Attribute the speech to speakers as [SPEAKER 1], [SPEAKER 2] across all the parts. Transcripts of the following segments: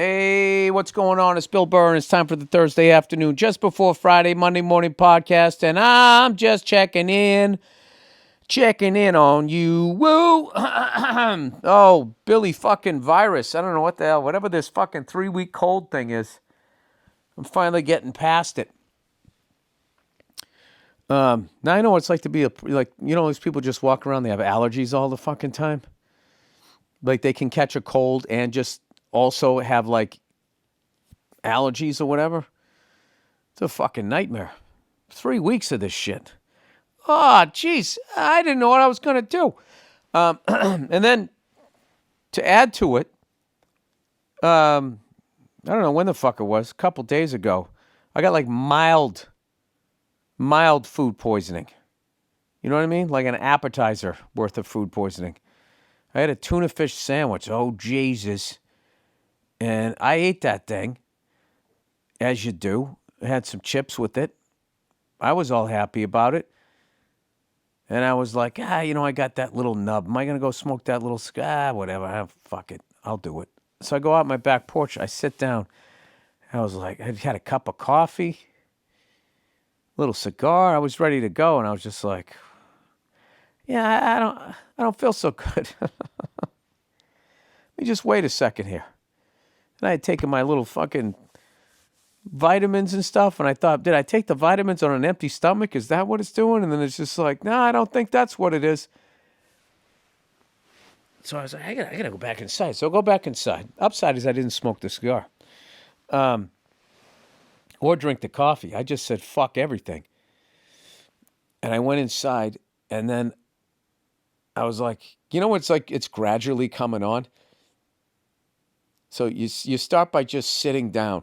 [SPEAKER 1] Hey, what's going on? It's Bill Burr, and it's time for the Thursday afternoon, just before Friday, Monday morning podcast, and I'm just checking in on you. Woo! Oh, Billy fucking virus. I don't know what the hell, whatever this fucking 3-week cold thing is. I'm finally getting past it. Now I know what it's like to be these people just walk around, they have allergies all the fucking time. Like they can catch a cold and just also have like allergies or whatever. It's a fucking nightmare. 3 weeks of this shit. Oh, jeez. I didn't know what I was going to do. And then to add to it, I don't know when the fuck it was, a couple days ago, I got like mild food poisoning. You know what I mean? Like an appetizer worth of food poisoning. I had a tuna fish sandwich. Oh, Jesus. And I ate that thing, as you do. I had some chips with it. I was all happy about it. And I was like, I got that little nub. Am I going to go smoke that little whatever. Fuck it. I'll do it. So I go out my back porch. I sit down. I was like, I had a cup of coffee, little cigar. I was ready to go. And I was just like, I don't feel so good. Let me just wait a second here. And I had taken my little fucking vitamins and stuff, and I thought, did I take the vitamins on an empty stomach? Is that what it's doing? And then it's just like, no, I don't think that's what it is. So I was like, I gotta go back inside. So I'll go back inside. Upside is I didn't smoke the cigar. Or drink the coffee. I just said, fuck everything. And I went inside, and then I was like, it's like it's gradually coming on. So you start by just sitting down.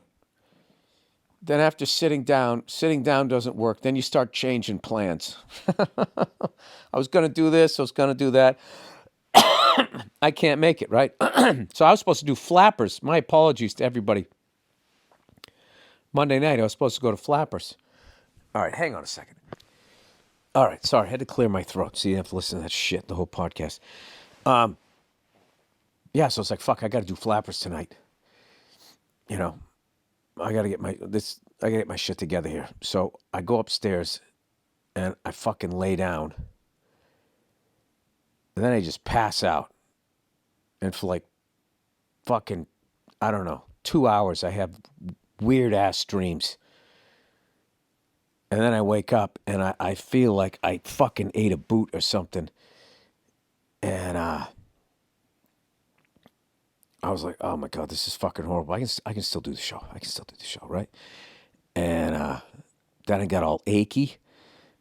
[SPEAKER 1] Then after sitting down doesn't work. Then you start changing plans. I was going to do this. I was going to do that. I can't make it, right? So I was supposed to do Flappers. My apologies to everybody. Monday night, I was supposed to go to Flappers. All right, hang on a second. All right, sorry. I had to clear my throat. So you have to listen to that shit, the whole podcast. Yeah, so it's like, fuck, I got to do Flappers tonight. I gotta get my shit together here. So I go upstairs and I fucking lay down. And then I just pass out. And for like fucking, I don't know, 2 hours I have weird ass dreams. And then I wake up and I feel like I fucking ate a boot or something. And I was like, oh my God, this is fucking horrible. I can still do the show. Right? And then I got all achy,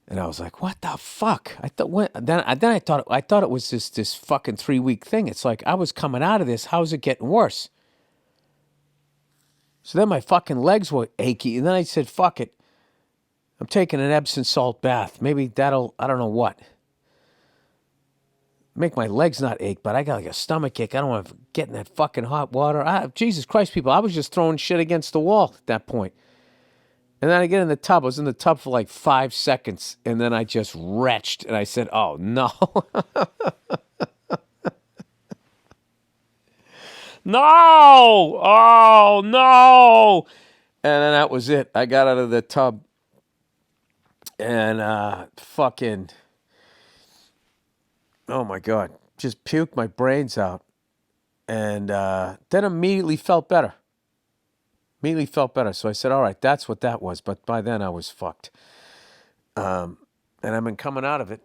[SPEAKER 1] and I was like, what the fuck? I thought it was this fucking 3-week thing. It's like I was coming out of this. How's it getting worse? So then my fucking legs were achy, and then I said, fuck it. I'm taking an Epsom salt bath. Maybe that'll, I don't know what. Make my legs not ache, but I got like a stomach ache. I don't want to get in that fucking hot water. Jesus Christ, people, I was just throwing shit against the wall at that point. And then I get in the tub. I was in the tub for like 5 seconds, and then I just retched, and I said, oh, no. No! Oh, no! And then that was it. I got out of the tub, and fucking... Oh, my God. Just puked my brains out. And then immediately felt better. So I said, all right, that's what that was. But by then I was fucked. And I've been coming out of it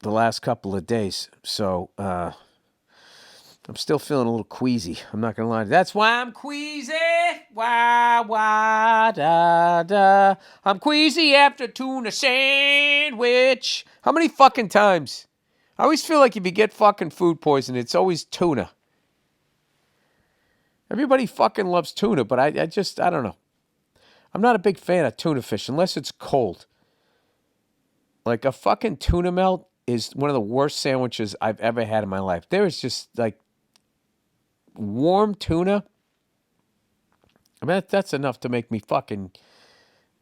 [SPEAKER 1] the last couple of days. So I'm still feeling a little queasy. I'm not going to lie. That's why I'm queasy. Wah, da, da. I'm queasy after tuna sandwich. How many fucking times? I always feel like if you get fucking food poisoning, it's always tuna. Everybody fucking loves tuna, but I don't know. I'm not a big fan of tuna fish unless it's cold. Like a fucking tuna melt is one of the worst sandwiches I've ever had in my life. There is just like warm tuna. I mean, that's enough to make me fucking...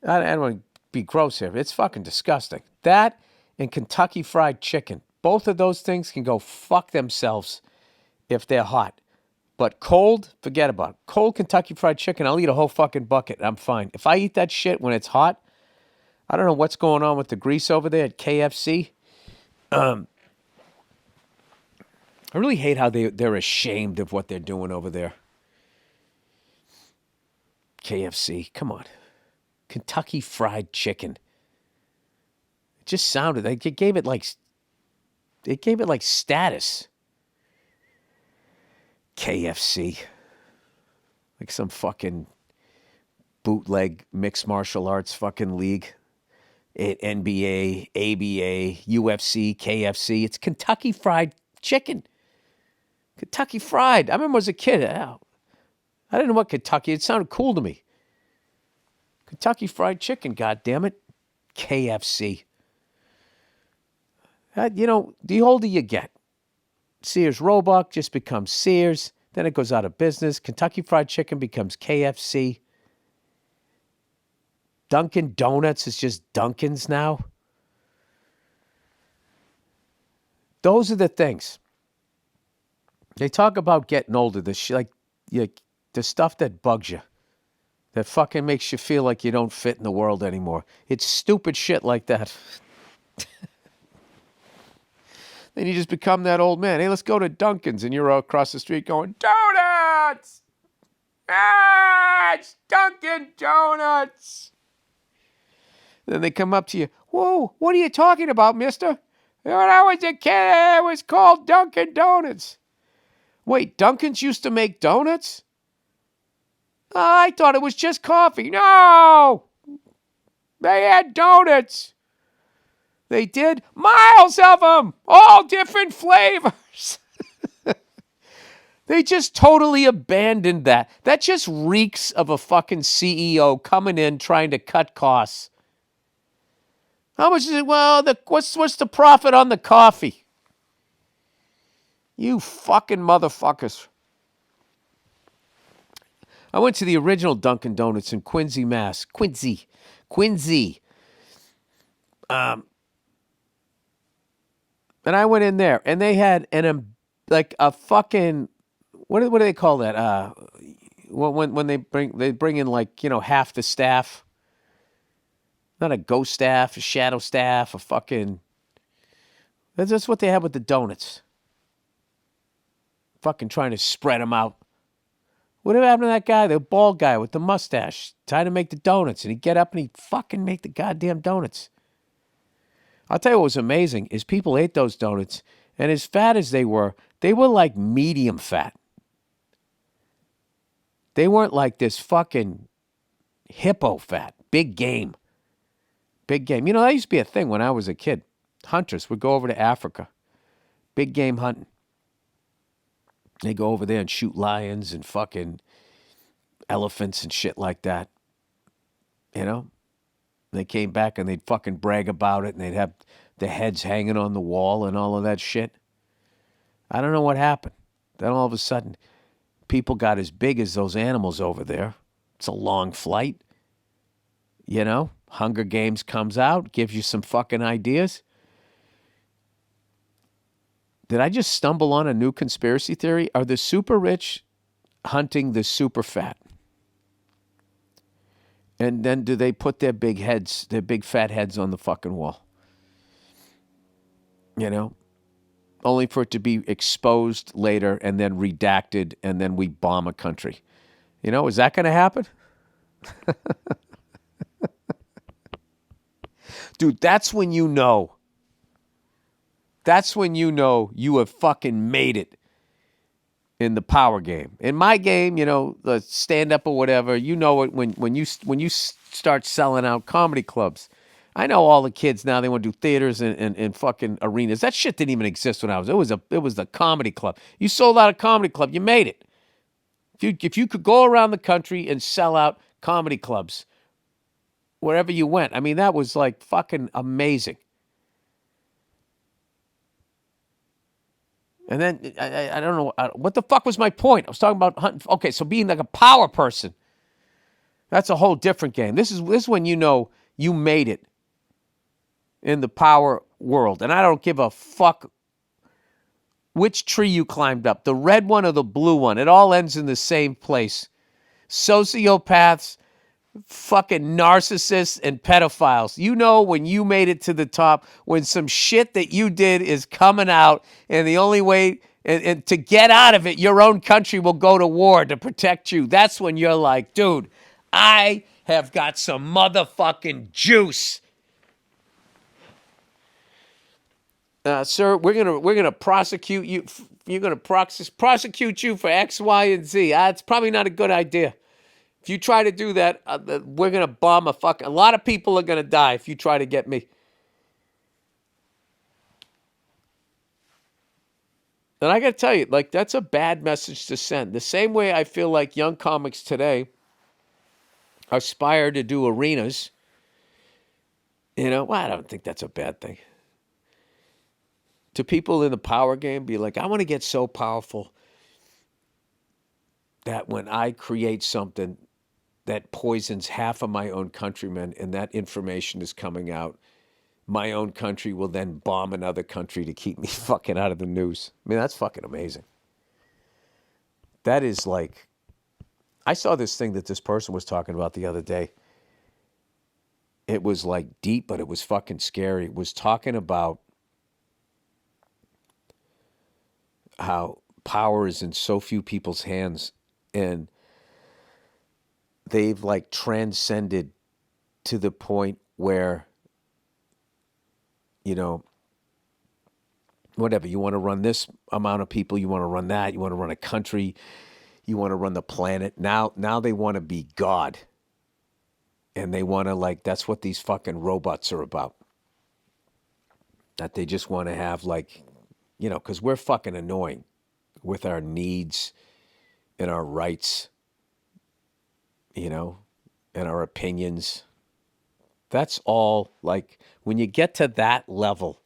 [SPEAKER 1] I don't want to be gross here. It's fucking disgusting. That and Kentucky Fried Chicken. Both of those things can go fuck themselves if they're hot. But cold, forget about it. Cold Kentucky Fried Chicken, I'll eat a whole fucking bucket. I'm fine. If I eat that shit when it's hot, I don't know what's going on with the grease over there at KFC. I really hate how they're ashamed of what they're doing over there. KFC, come on. Kentucky Fried Chicken. It just sounded, they gave it like status. KFC. Like some fucking bootleg mixed martial arts fucking league. NBA, ABA, UFC, KFC. It's Kentucky Fried Chicken. Kentucky Fried. I remember as a kid, I didn't know what Kentucky, it sounded cool to me. Kentucky Fried Chicken, goddammit. KFC. The older you get, Sears Roebuck just becomes Sears. Then it goes out of business. Kentucky Fried Chicken becomes KFC. Dunkin' Donuts is just Dunkin's now. Those are the things. They talk about getting older. The stuff that bugs you. That fucking makes you feel like you don't fit in the world anymore. It's stupid shit like that. Then you just become that old man. Hey, let's go to Dunkin's. And you're across the street going, donuts! Ah, it's Dunkin' Donuts! Then they come up to you. Whoa, what are you talking about, mister? When I was a kid, it was called Dunkin' Donuts. Wait, Dunkin's used to make donuts? I thought it was just coffee. No! They had donuts. They did miles of them, all different flavors. They just totally abandoned that. That just reeks of a fucking CEO coming in trying to cut costs. How much is it? Well, what's the profit on the coffee? You fucking motherfuckers. I went to the original Dunkin' Donuts in Quincy, Mass. Quincy. And I went in there, and they had a fucking, what do they call that? When they bring in half the staff, not a ghost staff, a shadow staff, a fucking. That's what they have with the donuts. Fucking trying to spread them out. Whatever happened to that guy, the bald guy with the mustache, trying to make the donuts, and he'd get up and he'd fucking make the goddamn donuts. I'll tell you what was amazing is people ate those donuts, and as fat as they were like medium fat. They weren't like this fucking hippo fat, big game. Big game. You know, that used to be a thing when I was a kid. Hunters would go over to Africa, big game hunting. They go over there and shoot lions and fucking elephants and shit like that. You know? They came back and they'd fucking brag about it, and they'd have the heads hanging on the wall and all of that shit. I don't know what happened. Then all of a sudden, people got as big as those animals over there. It's a long flight. You know? Hunger Games comes out, gives you some fucking ideas. Did I just stumble on a new conspiracy theory? Are the super rich hunting the super fat? And then do they put their big fat heads on the fucking wall? You know? Only for it to be exposed later and then redacted, and then we bomb a country. You know, is that going to happen? Dude, that's when you know. That's when you know you have fucking made it in the power game. In my game, you know, the stand-up or whatever, you know it when you start selling out comedy clubs. I know all the kids now, they want to do theaters and fucking arenas. That shit didn't even exist when I was. It was the comedy club. You sold out a comedy club, you made it. If you could go around the country and sell out comedy clubs wherever you went, I mean, that was like fucking amazing. And then, I don't know, what the fuck was my point? I was talking about hunting. Okay, so being like a power person, that's a whole different game. This is when you know you made it in the power world. And I don't give a fuck which tree you climbed up, the red one or the blue one. It all ends in the same place. Sociopaths, fucking narcissists, and pedophiles. You know when you made it to the top, when some shit that you did is coming out, and the only way and to get out of it, your own country will go to war to protect you. That's when you're like, dude, I have got some motherfucking juice. Sir, we're gonna prosecute you. You're gonna prosecute you for X, Y, and Z. It's probably not a good idea. If you try to do that, we're gonna bomb a lot of people are gonna die if you try to get me. And I gotta tell you, like, that's a bad message to send. The same way I feel like young comics today aspire to do arenas. Well, I don't think that's a bad thing. To people in the power game, be like, I want to get so powerful that when I create something that poisons half of my own countrymen and that information is coming out, my own country will then bomb another country to keep me fucking out of the news. I mean, that's fucking amazing. That is like, I saw this thing that this person was talking about the other day. It was like deep, but it was fucking scary. It was talking about how power is in so few people's hands, and they've like transcended to the point where, whatever, you want to run this amount of people, you want to run that, you want to run a country, you want to run the planet. Now they want to be God. And they want to, like, that's what these fucking robots are about. That they just want to have, like, because we're fucking annoying with our needs and our rights, and our opinions. That's all, like, when you get to that level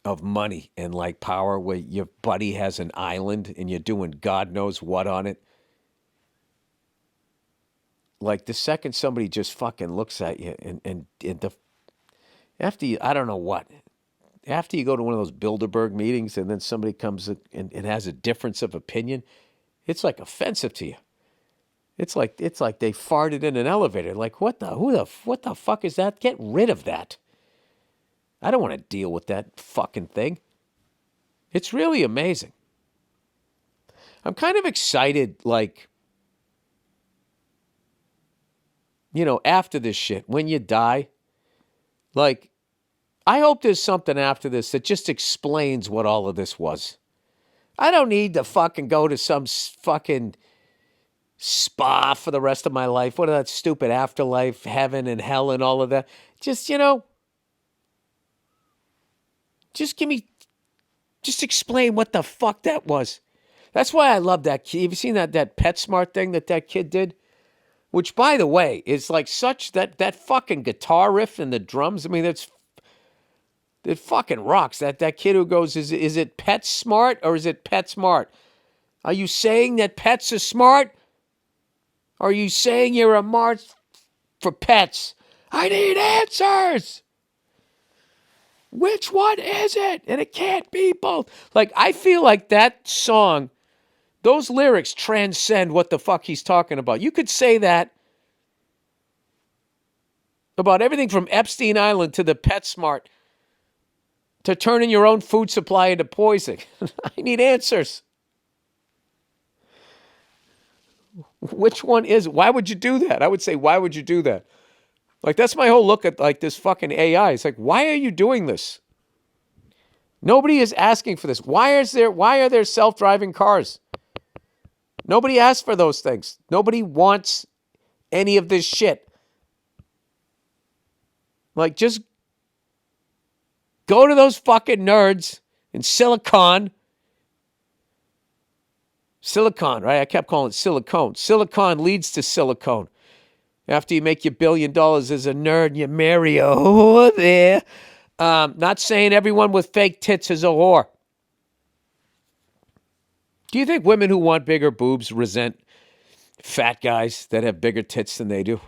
[SPEAKER 1] of money and, like, power where your buddy has an island and you're doing God knows what on it, like, the second somebody just fucking looks at you after you, I don't know what, after you go to one of those Bilderberg meetings and then somebody comes and has a difference of opinion, it's like offensive to you. It's like they farted in an elevator. Like, what the fuck is that? Get rid of that. I don't want to deal with that fucking thing. It's really amazing. I'm kind of excited, like, after this shit, when you die, like, I hope there's something after this that just explains what all of this was. I don't need to fucking go to some fucking spa for the rest of my life. What is that stupid afterlife, heaven and hell and all of that? Just, just explain what the fuck that was. That's why I love that kid. Have you seen that PetSmart thing that kid did? Which, by the way, is like such that fucking guitar riff and the drums. I mean, it fucking rocks. That kid who goes, is it PetSmart or is it PetSmart? Are you saying that pets are smart? Or are you saying you're a mart for pets? I need answers. Which one is it? And it can't be both. Like, I feel like that song, those lyrics transcend what the fuck he's talking about. You could say that about everything from Epstein Island to the PetSmart to turning your own food supply into poison. I need answers. Which one is it? Why would you do that? I would say, why would you do that? Like, that's my whole look at, like, this fucking AI. It's like, why are you doing this? Nobody is asking for this. Why are there self-driving cars? Nobody asked for those things. Nobody wants any of this shit. Like, just go to those fucking nerds in Silicon, right? I kept calling it silicone. Silicon leads to silicone. After you make your $1 billion as a nerd, you marry a whore there. Not saying everyone with fake tits is a whore. Do you think women who want bigger boobs resent fat guys that have bigger tits than they do?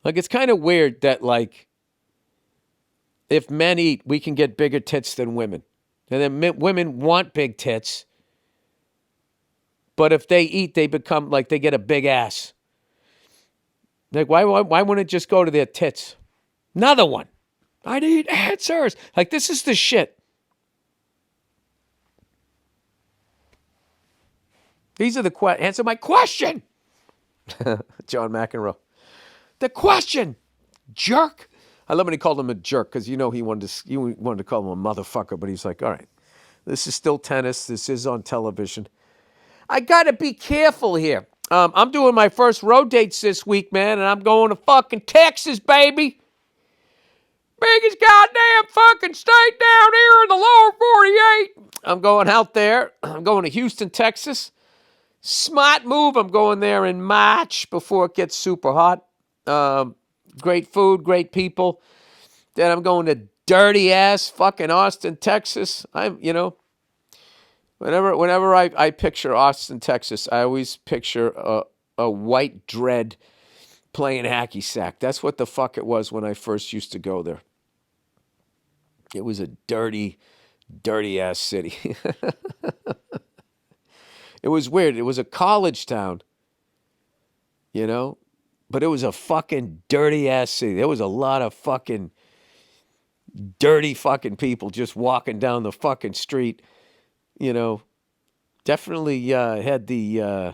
[SPEAKER 1] Like, it's kind of weird that, like, if men eat, we can get bigger tits than women. And then women want big tits. But if they eat, they become like they get a big ass. Like, why wouldn't it just go to their tits? Another one. I need answers. Like, this is the shit. These are the answer my question. John McEnroe. The question, jerk. I love when he called him a jerk because he wanted to call him a motherfucker, but he's like, all right, this is still tennis. This is on television. I gotta be careful here. I'm doing my first road dates this week, man, and I'm going to fucking Texas, baby. Biggest goddamn fucking state down here in the lower 48. I'm going out there. I'm going to Houston, Texas. Smart move. I'm going there in March before it gets super hot. Great food, great people. Then I'm going to dirty ass fucking Austin, Texas. Whenever I picture Austin, Texas, I always picture a white dread playing hacky sack. That's what the fuck it was when I first used to go there. It was a dirty, dirty ass city. It was weird. It was a college town, but it was a fucking dirty ass city. There was a lot of fucking dirty fucking people just walking down the fucking street, Definitely had the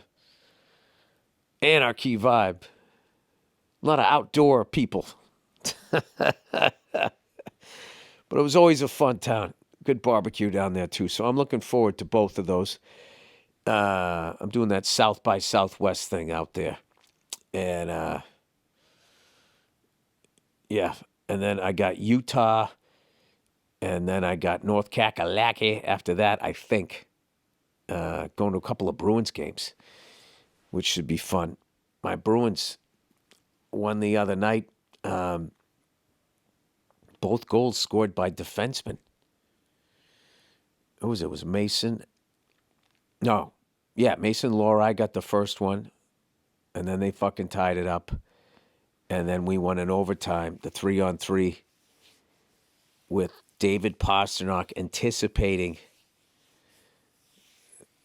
[SPEAKER 1] anarchy vibe. A lot of outdoor people. But it was always a fun town. Good barbecue down there, too. So I'm looking forward to both of those. I'm doing that South by Southwest thing out there. And, yeah. And then I got Utah. And then I got North Kakalaki after that, I think. Going to a couple of Bruins games, which should be fun. My Bruins won the other night. Both goals scored by defensemen. Who was it? It was Mason. No. Yeah, Mason Lohrei got the first one. And then they fucking tied it up. And then we won in overtime, the 3-on-3, with David Pastrnak anticipating.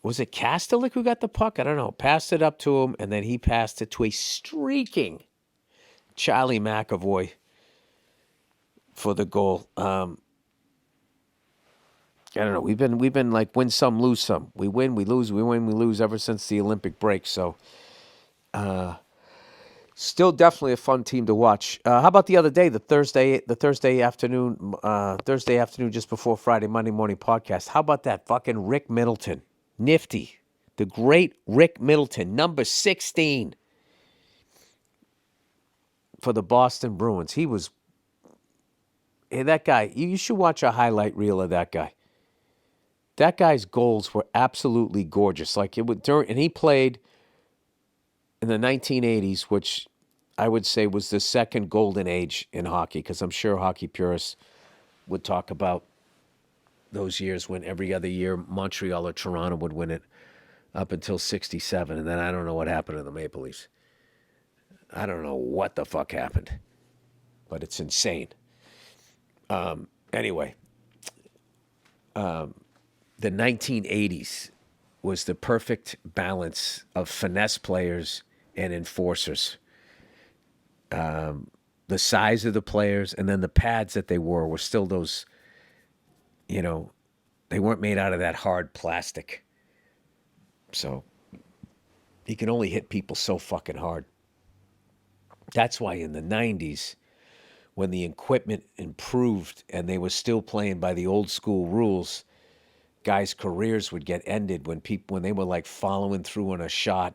[SPEAKER 1] Was it Kastelik who got the puck? I don't know. Passed it up to him, and then he passed it to a streaking Charlie McAvoy for the goal. I don't know. We've been like win some, lose some. We win, we lose, we win, we lose ever since the Olympic break. So, still definitely a fun team to watch. How about the other day, the Thursday afternoon just before Friday, Monday morning podcast? How about that fucking Rick Middleton? Nifty. The great Rick Middleton, number 16 for the Boston Bruins. That guy, you should watch a highlight reel of that guy. That guy's goals were absolutely gorgeous. And he played in the 1980s, which I would say was the second golden age in hockey, because I'm sure hockey purists would talk about those years when every other year Montreal or Toronto would win it up until 67, and then I don't know what happened to the Maple Leafs. I don't know what the fuck happened, but it's insane. Anyway, the 1980s was the perfect balance of finesse players and enforcers. The size of the players and then the pads that they wore were still those, they weren't made out of that hard plastic. So you can only hit people so fucking hard. That's why in the 90s, when the equipment improved and they were still playing by the old school rules, guys' careers would get ended when they were like following through on a shot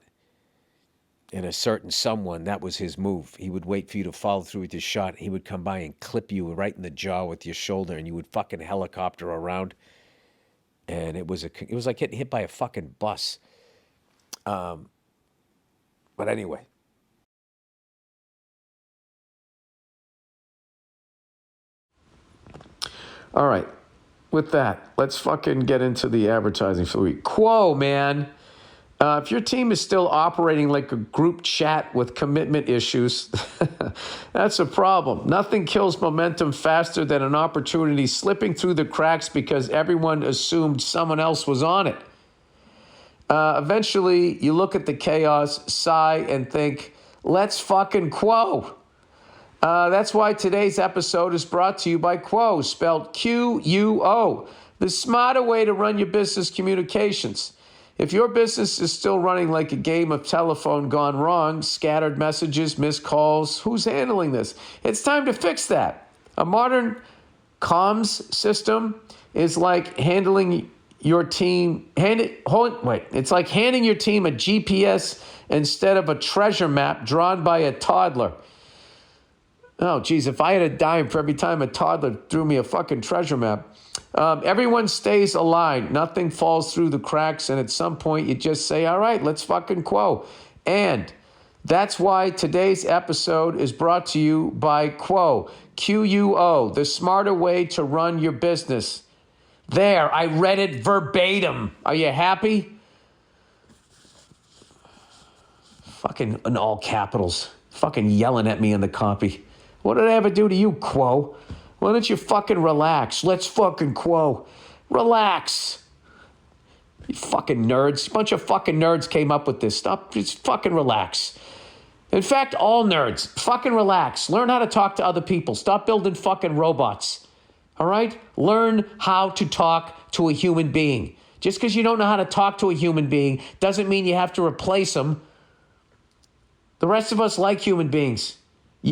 [SPEAKER 1] and a certain someone, that was his move. He would wait for you to follow through with your shot. He would come by and clip you right in the jaw with your shoulder, and you would fucking helicopter around. And it was like getting hit by a fucking bus. But anyway. All right. With that, let's fucking get into the advertising for the week. Quo, man. If your team is still operating like a group chat with commitment issues, That's a problem. Nothing kills momentum faster than an opportunity slipping through the cracks because everyone assumed someone else was on it. Eventually, you look at the chaos, sigh, and think, let's fucking quo. That's why today's episode is brought to you by Quo, spelled Q-U-O, the smarter way to run your business communications. If your business is still running like a game of telephone gone wrong, scattered messages, missed calls, who's handling this? It's time to fix that. A modern comms system is like handling your team, it's like handing your team a GPS instead of a treasure map drawn by a toddler. Oh, geez, if I had a dime for every time a toddler threw me a fucking treasure map. Everyone stays aligned. Nothing falls through the cracks, and at some point you just say, all right, let's fucking quo. And that's why today's episode is brought to you by Quo, Q-U-O, the smarter way to run your business. There, I read it verbatim. Are you happy? Fucking in all capitals. Fucking yelling at me in the copy. What did I ever do to you, Quo? Why don't you fucking relax? Let's fucking quo. Relax. You fucking nerds. A bunch of fucking nerds came up with this stuff. Just fucking relax. In fact, all nerds, fucking relax. Learn how to talk to other people. Stop building fucking robots. All right? Learn how to talk to a human being. Just because you don't know how to talk to a human being doesn't mean you have to replace them. The rest of us like human beings.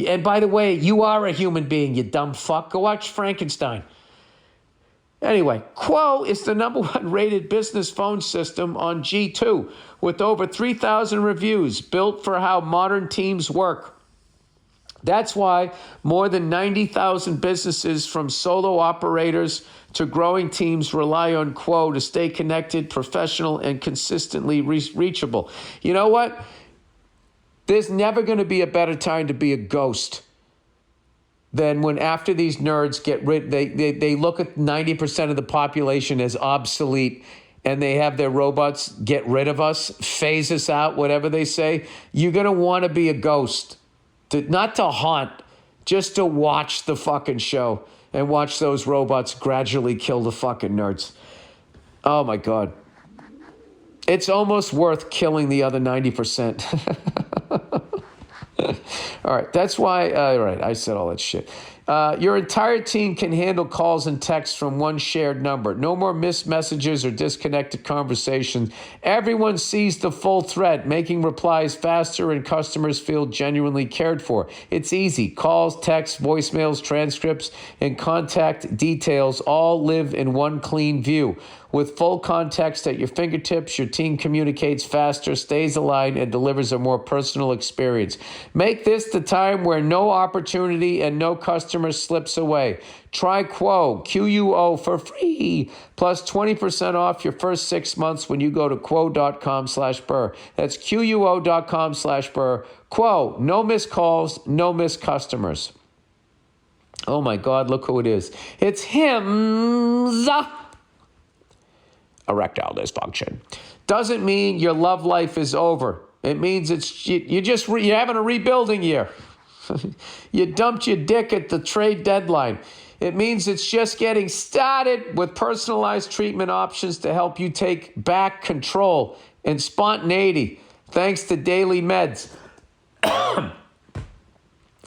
[SPEAKER 1] And by the way, you are a human being, you dumb fuck. Go watch Frankenstein. Anyway, Quo is the #1 rated business phone system on G2 with over 3,000 reviews built for how modern teams work. That's why more than 90,000 businesses from solo operators to growing teams rely on Quo to stay connected, professional, and consistently reachable. You know what? There's never going to be a better time to be a ghost than when after these nerds get rid, they look at 90% of the population as obsolete and they have their robots get rid of us, phase us out, whatever they say. You're going to want to be a ghost, not to haunt, just to watch the fucking show and watch those robots gradually kill the fucking nerds. Oh my God. It's almost worth killing the other 90%. All right, that's why, all right, I said all that shit. Your entire team can handle calls and texts from one shared number. No more missed messages or disconnected conversations. Everyone sees the full thread, making replies faster and customers feel genuinely cared for. It's easy. Calls, texts, voicemails, transcripts, and contact details all live in one clean view. With full context at your fingertips, your team communicates faster, stays aligned, and delivers a more personal experience. Make this the time where no opportunity and no customer slips away. Try Quo, Q-U-O, for free, plus 20% off your first 6 months when you go to quo.com/Burr. That's QUO.com/Burr. Quo, no missed calls, no missed customers. Oh my God, look who it is. It's him. Erectile dysfunction. Doesn't mean your love life is over. It means you're having a rebuilding year. You dumped your dick at the trade deadline. It means it's just getting started with personalized treatment options to help you take back control and spontaneity thanks to daily meds.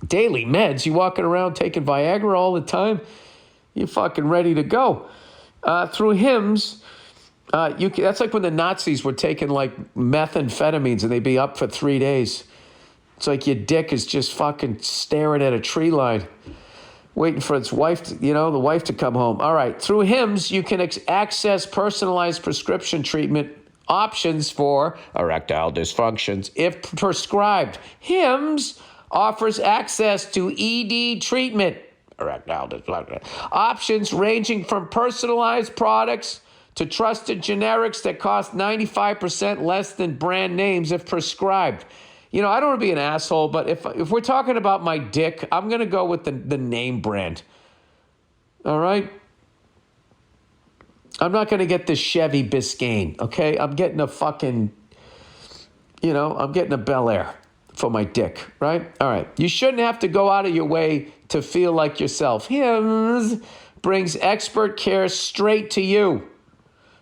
[SPEAKER 1] Daily meds? You walking around taking Viagra all the time? You're fucking ready to go. Through Hims, that's like when the Nazis were taking like methamphetamines and they'd be up for 3 days. It's like your dick is just fucking staring at a tree line, waiting for its wife, the wife to come home. All right. Through Hims, you can access personalized prescription treatment options for erectile dysfunctions if prescribed. Hims offers access to ED treatment, erectile dysfunction, options ranging from personalized products to trusted generics that cost 95% less than brand names if prescribed. I don't want to be an asshole, but if we're talking about my dick, I'm going to go with the name brand. All right? I'm not going to get the Chevy Biscayne, okay? I'm getting a fucking, I'm getting a Bel Air. for my dick, right? All right. You shouldn't have to go out of your way to feel like yourself. Hims brings expert care straight to you.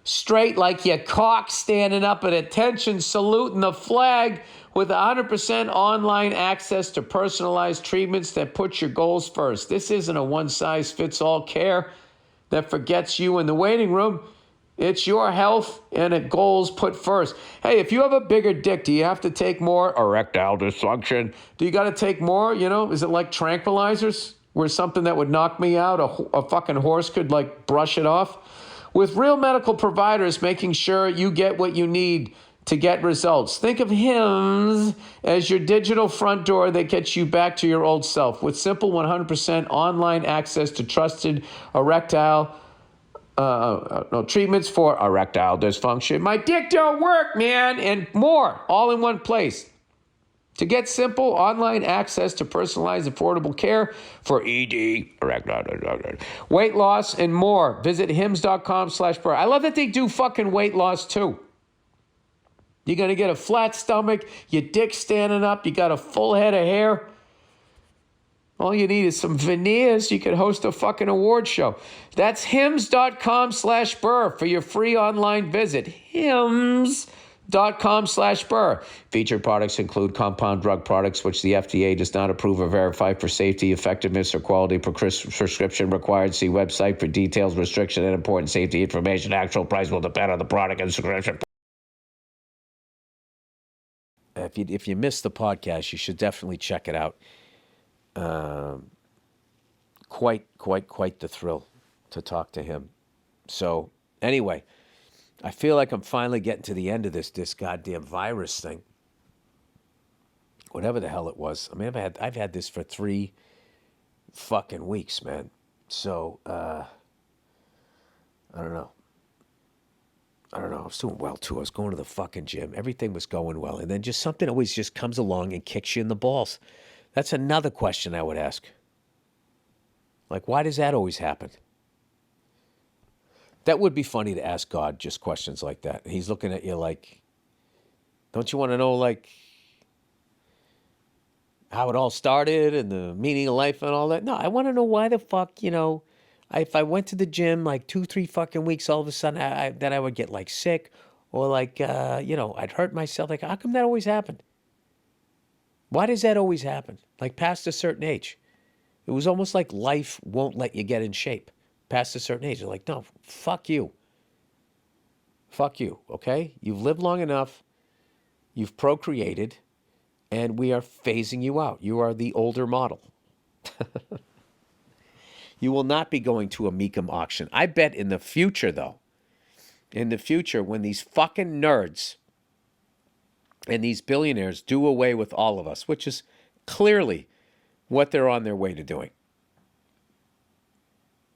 [SPEAKER 1] Straight like your cock standing up at attention, saluting the flag with 100% online access to personalized treatments that put your goals first. This isn't a one-size-fits-all care that forgets you in the waiting room. It's your health and goals put first. Hey, if you have a bigger dick, do you have to take more erectile dysfunction? Do you got to take more? You know, is it like tranquilizers where something that would knock me out, a fucking horse could like brush it off? With real medical providers making sure you get what you need to get results. Think of Hims as your digital front door that gets you back to your old self. With simple 100% online access to trusted erectile treatments for erectile dysfunction. My dick don't work, man, and more, all in one place. To get simple online access to personalized, affordable care for ED, weight loss, and more, visit hims.com/Burr. I love that they do fucking weight loss too. You're going to get a flat stomach, your dick standing up, you got a full head of hair. All you need is some veneers. You could host a fucking award show. That's hims.com/Burr for your free online visit. Hims.com/Burr. Featured products include compound drug products, which the FDA does not approve or verify for safety, effectiveness, or quality prescription required. See website for details, restriction, and important safety information. Actual price will depend on the product and prescription. If you missed the podcast, you should definitely check it out. Quite the thrill to talk to him. So anyway, I feel like I'm finally getting to the end of this goddamn virus thing. Whatever the hell it was. I mean, I've had this for 3 fucking weeks, man. So I don't know. I was doing well too. I was going to the fucking gym. Everything was going well, and then just something always just comes along and kicks you in the balls. That's another question I would ask. Like, why does that always happen? That would be funny to ask God just questions like that. He's looking at you like, don't you want to know, like, how it all started and the meaning of life and all that? No, I want to know why the fuck, if I went to the gym like 2-3 fucking weeks, all of a sudden I would get like sick or like, I'd hurt myself. Like, how come that always happened? Why does that always happen? Like past a certain age. It was almost like life won't let you get in shape past a certain age. They're like, no, fuck you. Fuck you, okay? You've lived long enough. You've procreated. And we are phasing you out. You are the older model. You will not be going to a Mecum auction. I bet in the future, though, when these fucking nerds and these billionaires do away with all of us, which is clearly what they're on their way to doing,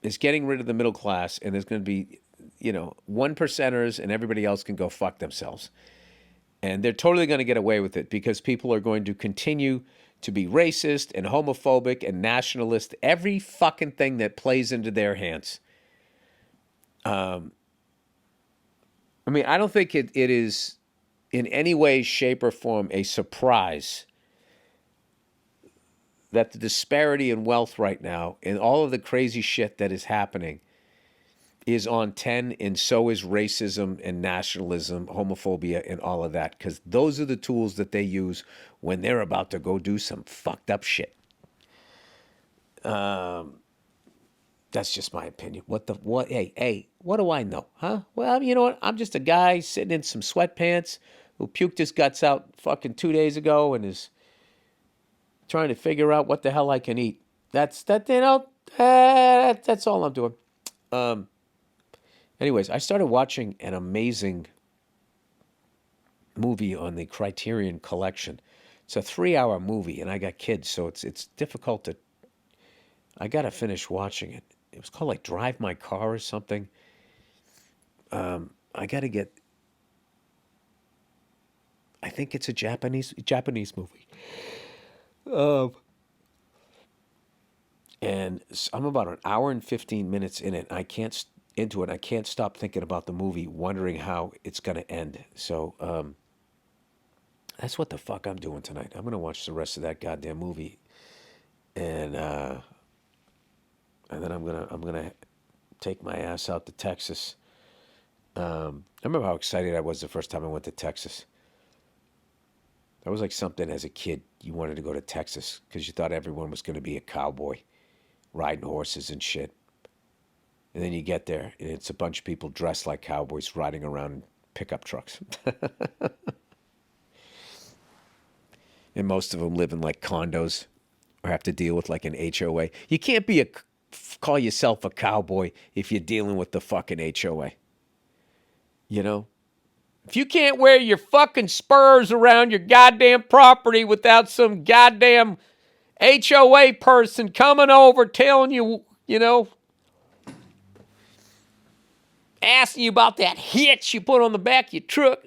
[SPEAKER 1] is getting rid of the middle class, and there's going to be, 1%ers, and everybody else can go fuck themselves. And they're totally going to get away with it because people are going to continue to be racist and homophobic and nationalist, every fucking thing that plays into their hands. I don't think it is in any way, shape, or form a surprise that the disparity in wealth right now and all of the crazy shit that is happening is on 10, and so is racism and nationalism, homophobia, and all of that, because those are the tools that they use when they're about to go do some fucked up shit. That's just my opinion. Hey, what do I know, huh? Well, you know what? I'm just a guy sitting in some sweatpants who puked his guts out fucking 2 days ago and is trying to figure out what the hell I can eat. That's all I'm doing. Anyways, I started watching an amazing movie on the Criterion Collection. It's a 3-hour movie, and I got kids, so it's difficult to. I got to finish watching it. It was called like Drive My Car or something. I got to get. I think it's a Japanese movie. And I'm about an hour and 15 minutes in it. I can't stop thinking about the movie, wondering how it's going to end. So That's what the fuck I'm doing tonight. I'm gonna watch the rest of that goddamn movie, and then I'm gonna take my ass out to Texas. I remember how excited I was the first time I went to Texas. That was like something as a kid you wanted to go to Texas because you thought everyone was gonna be a cowboy, riding horses and shit. And then you get there, and it's a bunch of people dressed like cowboys riding around in pickup trucks. And most of them live in like condos or have to deal with like an HOA. You can't call yourself a cowboy if you're dealing with the fucking HOA. You know? If you can't wear your fucking spurs around your goddamn property without some goddamn HOA person coming over telling you, asking you about that hitch you put on the back of your truck.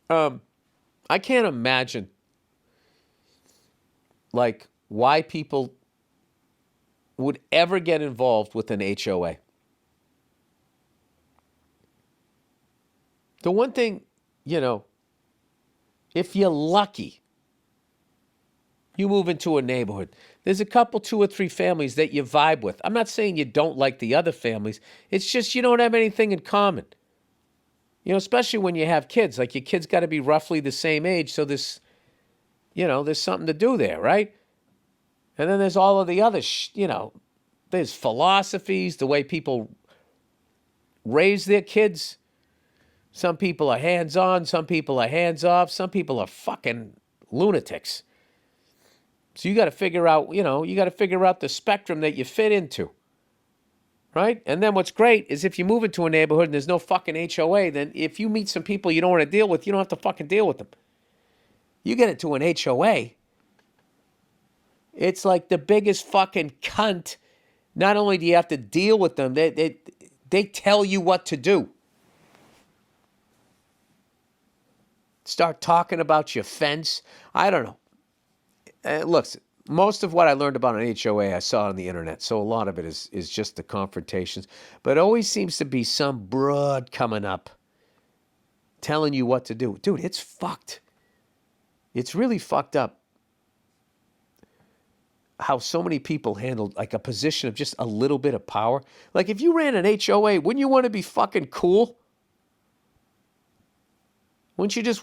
[SPEAKER 1] I can't imagine like why people would ever get involved with an HOA. The one thing, if you're lucky, you move into a neighborhood. There's a couple, 2 or 3 families that you vibe with. I'm not saying you don't like the other families. It's just you don't have anything in common. Especially when you have kids. Like your kids got to be roughly the same age, so there's something to do there, right? And then there's all of the other, there's philosophies, the way people raise their kids. Some people are hands-on, some people are hands-off, some people are fucking lunatics. So you got to figure out, the spectrum that you fit into, right? And then what's great is if you move into a neighborhood and there's no fucking HOA, then if you meet some people you don't want to deal with, you don't have to fucking deal with them. You get into an HOA, it's like the biggest fucking cunt. Not only do you have to deal with them, they tell you what to do. Start talking about your fence. I don't know. Look, most of what I learned about an HOA I saw on the internet, so a lot of it is just the confrontations. But it always seems to be some broad coming up telling you what to do. Dude, it's fucked. It's really fucked up how so many people handled like a position of just a little bit of power. Like if you ran an HOA, wouldn't you want to be fucking cool? Wouldn't you just,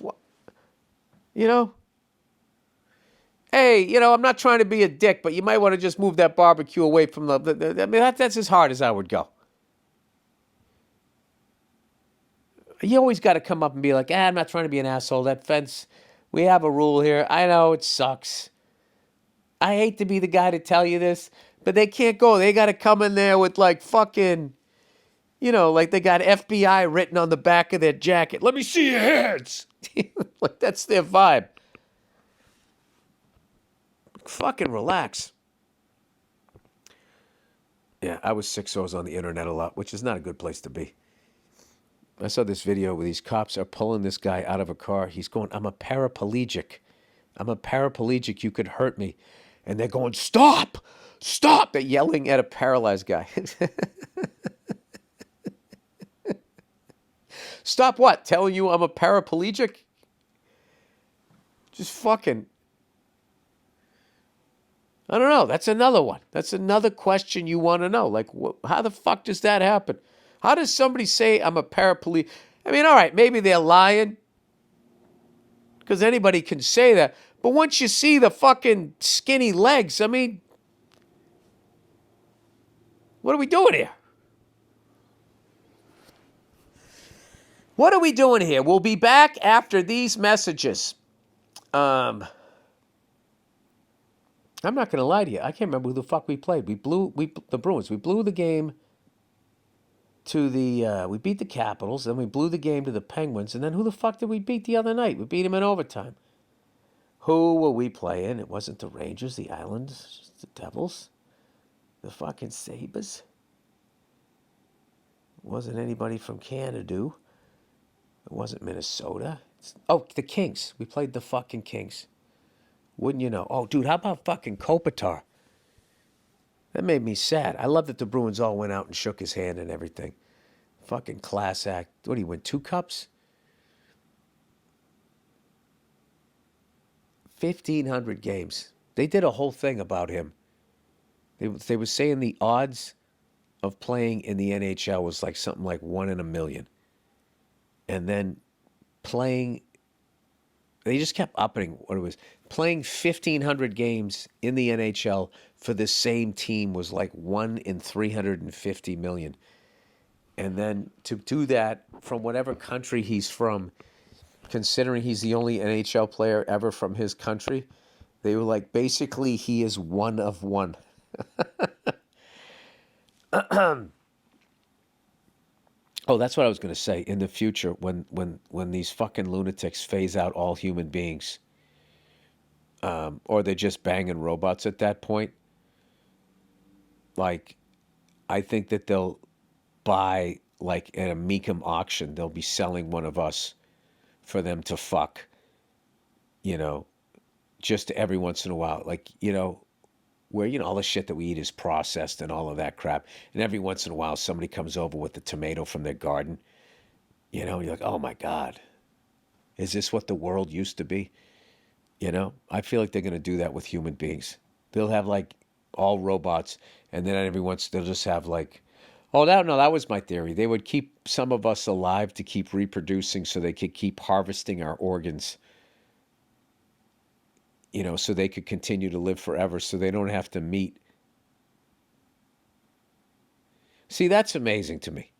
[SPEAKER 1] hey, I'm not trying to be a dick, but you might want to just move that barbecue away from I mean, that's as hard as I would go. You always got to come up and be like, I'm not trying to be an asshole. That fence, we have a rule here. I know it sucks. I hate to be the guy to tell you this, but they can't go. They got to come in there with like fucking, like they got FBI written on the back of their jacket. Let me see your hands. Like that's their vibe. Fucking relax. Yeah, I was 6 O's on the internet a lot, which is not a good place to be. I saw this video where these cops are pulling this guy out of a car. He's going, I'm a paraplegic. You could hurt me. And they're going, stop. They're yelling at a paralyzed guy. Stop what? Telling you I'm a paraplegic? Just fucking. I don't know. That's another one. That's another question you want to know. Like, how the fuck does that happen? How does somebody say I'm a paraplegic? I mean, all right, maybe they're lying. Because anybody can say that. But once you see the fucking skinny legs, I mean, what are we doing here? What are we doing here? We'll be back after these messages. I'm not going to lie to you. I can't remember who the fuck we played. The Bruins. We blew the game to we beat the Capitals, then we blew the game to the Penguins, and then who the fuck did we beat the other night? We beat them in overtime. Who were we playing? It wasn't the Rangers, the Islanders, the Devils, the fucking Sabres. It wasn't anybody from Canada. It wasn't Minnesota. The Kings. We played the fucking Kings. Wouldn't you know? Oh, dude, how about fucking Kopitar? That made me sad. I love that the Bruins all went out and shook his hand and everything. Fucking class act. What, did he win 2 cups? 1,500 games. They did a whole thing about him. They were saying the odds of playing in the NHL was like something like 1 in a million. And then playing, they just kept upping what it was. Playing 1,500 games in the NHL for the same team was like 1 in 350 million. And then to do that from whatever country he's from, considering he's the only NHL player ever from his country, they were like, basically, he is one of one. Oh, that's what I was going to say. In the future, when these fucking lunatics phase out all human beings, or they're just banging robots at that point, like, I think that they'll buy, like, at a Meekum auction, they'll be selling one of us for them to fuck, you know, just every once in a while. Like, you know, where, you know, all the shit that we eat is processed and all of that crap. And every once in a while, somebody comes over with a tomato from their garden. You know, you're like, oh my God, is this what the world used to be? You know, I feel like they're going to do that with human beings. They'll have like all robots, and then every once they'll just have like, oh, that was my theory. They would keep some of us alive to keep reproducing so they could keep harvesting our organs, you know, so they could continue to live forever so they don't have to meet. See, that's amazing to me.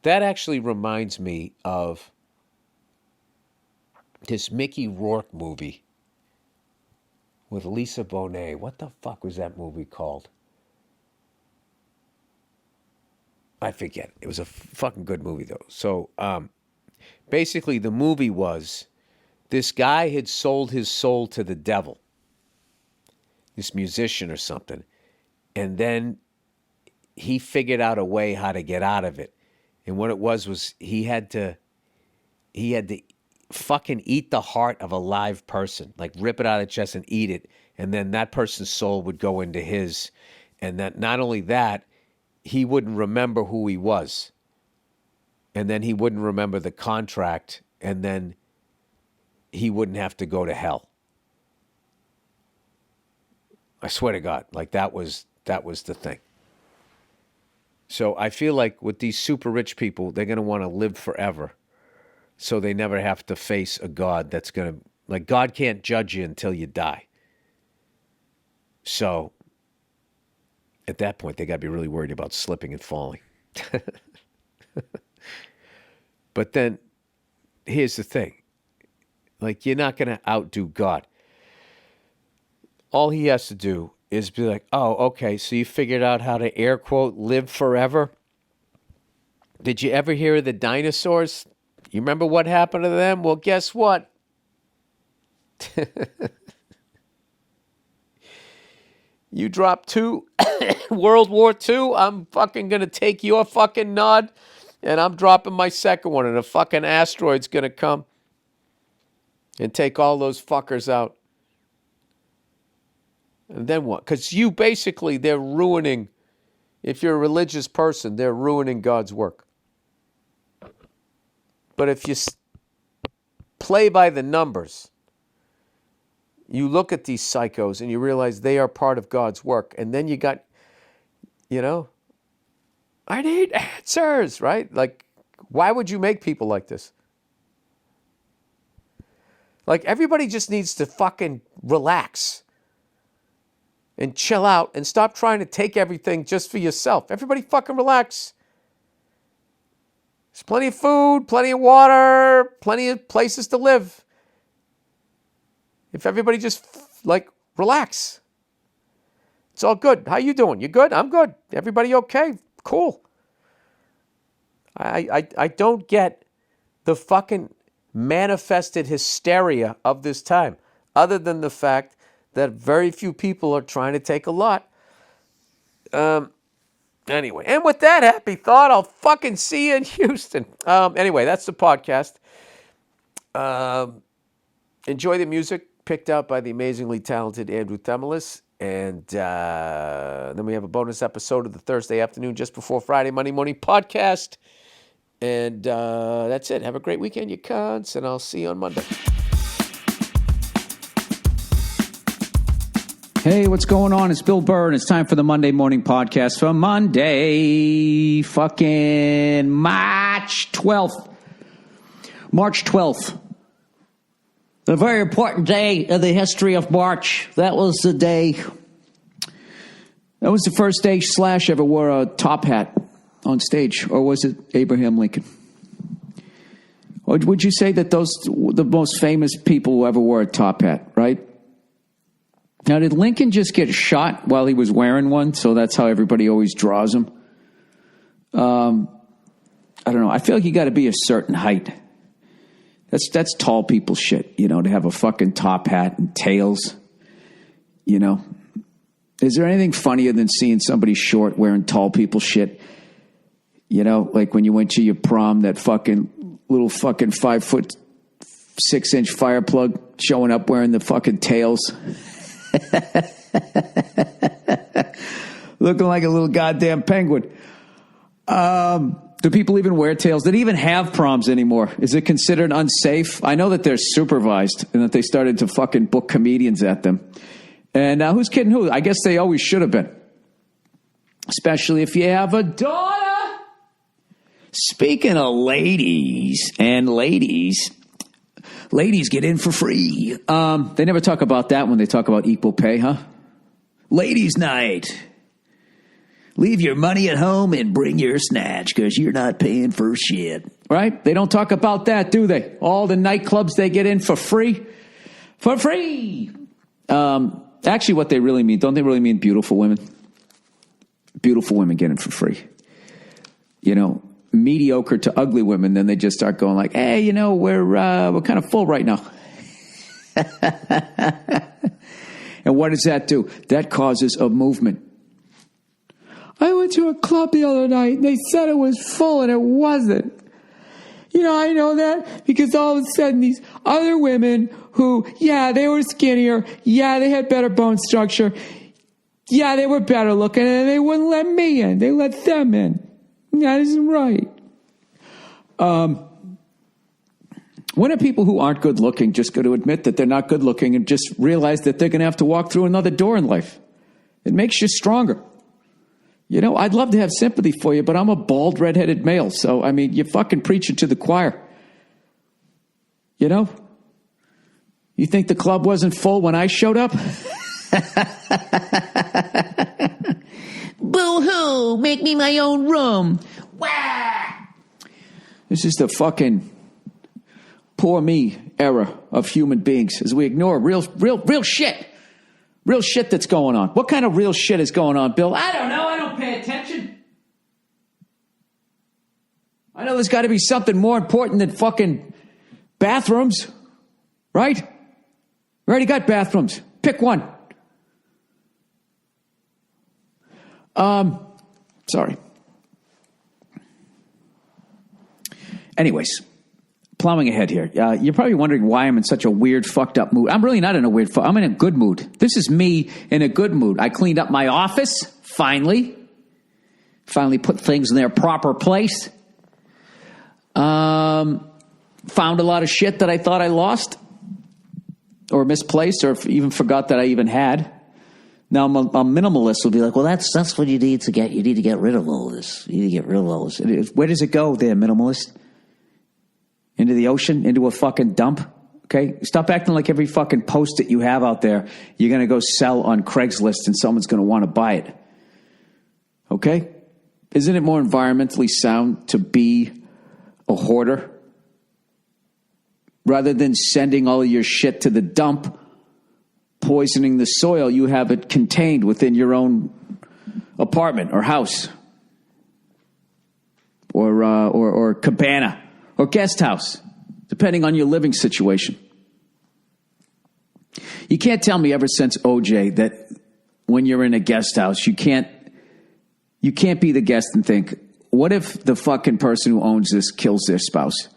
[SPEAKER 1] That actually reminds me of this Mickey Rourke movie with Lisa Bonet. What the fuck was that movie called? I forget. It was a fucking good movie, though. So, basically, the movie was this guy had sold his soul to the devil, this musician or something, and then he figured out a way how to get out of it. And what it was he had to fucking eat the heart of a live person, like rip it out of the chest and eat it, and then that person's soul would go into his, and that not only that, he wouldn't remember who he was, and then he wouldn't remember the contract, and then he wouldn't have to go to hell. I swear to God, like that was the thing. So I feel like with these super rich people, they're going to want to live forever, so they never have to face a God that's going to, like, God can't judge you until you die. So at that point, they got to be really worried about slipping and falling. But then here's the thing. Like, you're not going to outdo God. All he has to do is be like, oh, okay, so you figured out how to, air quote, live forever? Did you ever hear of the dinosaurs? You remember what happened to them? Well, guess what? You dropped 2, World War II, I'm fucking going to take your fucking nod, and I'm dropping my second one, and a fucking asteroid's going to come and take all those fuckers out. And then what? Because you basically, they're ruining, if you're a religious person, they're ruining God's work. But if you play by the numbers, you look at these psychos and you realize they are part of God's work. And then you got, you know, I need answers, right? Like, why would you make people like this? Like, everybody just needs to fucking relax and chill out and stop trying to take everything just for yourself. Everybody fucking relax. There's plenty of food, plenty of water, plenty of places to live. If everybody just, like, relax. It's all good. How you doing? You good? I'm good. Everybody okay? Cool. I don't get the fucking manifested hysteria of this time, other than the fact that very few people are trying to take a lot. Anyway, and with that happy thought, I'll fucking see you in Houston. Anyway, that's the podcast. Enjoy the music picked out by the amazingly talented Andrew Themelis. And then we have a bonus episode of the Thursday afternoon, just before Friday, Monday morning podcast. And that's it. Have a great weekend, you cunts, and I'll see you on Monday.
[SPEAKER 2] Hey, what's going on? It's Bill Burr, and it's time for the Monday Morning Podcast for Monday, fucking March 12th. March 12th. A very important day in the history of March. That was the day. That was the first day Slash ever wore a top hat on stage. Or was it Abraham Lincoln? Or would you say that those the most famous people who ever wore a top hat, right? Now, did Lincoln just get shot while he was wearing one? So that's how everybody always draws him. I don't know. I feel like you got to be a certain height. That's tall people shit, you know, to have a fucking top hat and tails, you know. Is there anything funnier than seeing somebody short wearing tall people shit? You know, like when you went to your prom, that fucking little fucking 5'6" fire plug showing up wearing the fucking tails. Looking like a little goddamn penguin. Do people even wear tails? Do they even have proms anymore? Is it considered unsafe? I know that they're supervised and that they started to fucking book comedians at them. And who's kidding who? I guess they always should have been. Especially if you have a daughter. Speaking of ladies and ladies get in for free. They never talk about that when they talk about equal pay, huh? Ladies' night. Leave your money at home and bring your snatch because you're not paying for shit. Right? They don't talk about that, do they? All the nightclubs they get in for free. For free. Actually, what they really mean, don't they really mean beautiful women? Beautiful women get in for free. You know, mediocre to ugly women, then they just start going like, hey, you know, we're kind of full right now. And what does that do? That causes a movement. I went to a club the other night and they said it was full and it wasn't. You know, I know that because all of a sudden these other women who, yeah, they were skinnier. Yeah, they had better bone structure. Yeah, they were better looking and they wouldn't let me in. They let them in. That isn't right. When are people who aren't good looking just going to admit that they're not good looking and just realize that they're going to have to walk through another door in life? It makes you stronger. You know, I'd love to have sympathy for you, but I'm a bald, redheaded male. So, I mean, you're fucking preaching to the choir. You know? You think the club wasn't full when I showed up? Boo-hoo! Make me my own room. Wah! This is the fucking poor me era of human beings as we ignore real shit. Real shit that's going on. What kind of real shit is going on, Bill? I don't know. I don't pay attention. I know there's got to be something more important than fucking bathrooms, right? We already got bathrooms. Pick one. Sorry. Anyways, plowing ahead here. You're probably wondering why I'm in such a weird, fucked up mood. I'm really not in a weird, I'm in a good mood. This is me in a good mood. I cleaned up my office, finally. Finally put things in their proper place. Found a lot of shit that I thought I lost or misplaced or even forgot that I even had. Now, a minimalist will be like, well, that's what you need to get. You need to get rid of all this. You need to get rid of all this. Where does it go there, minimalist? Into the ocean? Into a fucking dump? Okay? Stop acting like every fucking post that you have out there, you're going to go sell on Craigslist and someone's going to want to buy it. Okay? Isn't it more environmentally sound to be a hoarder? Rather than sending all of your shit to the dump, poisoning the soil, you have it contained within your own apartment or house or cabana or guest house, depending on your living situation. You can't tell me ever since OJ that when you're in a guest house, you can't be the guest and think, what if the fucking person who owns this kills their spouse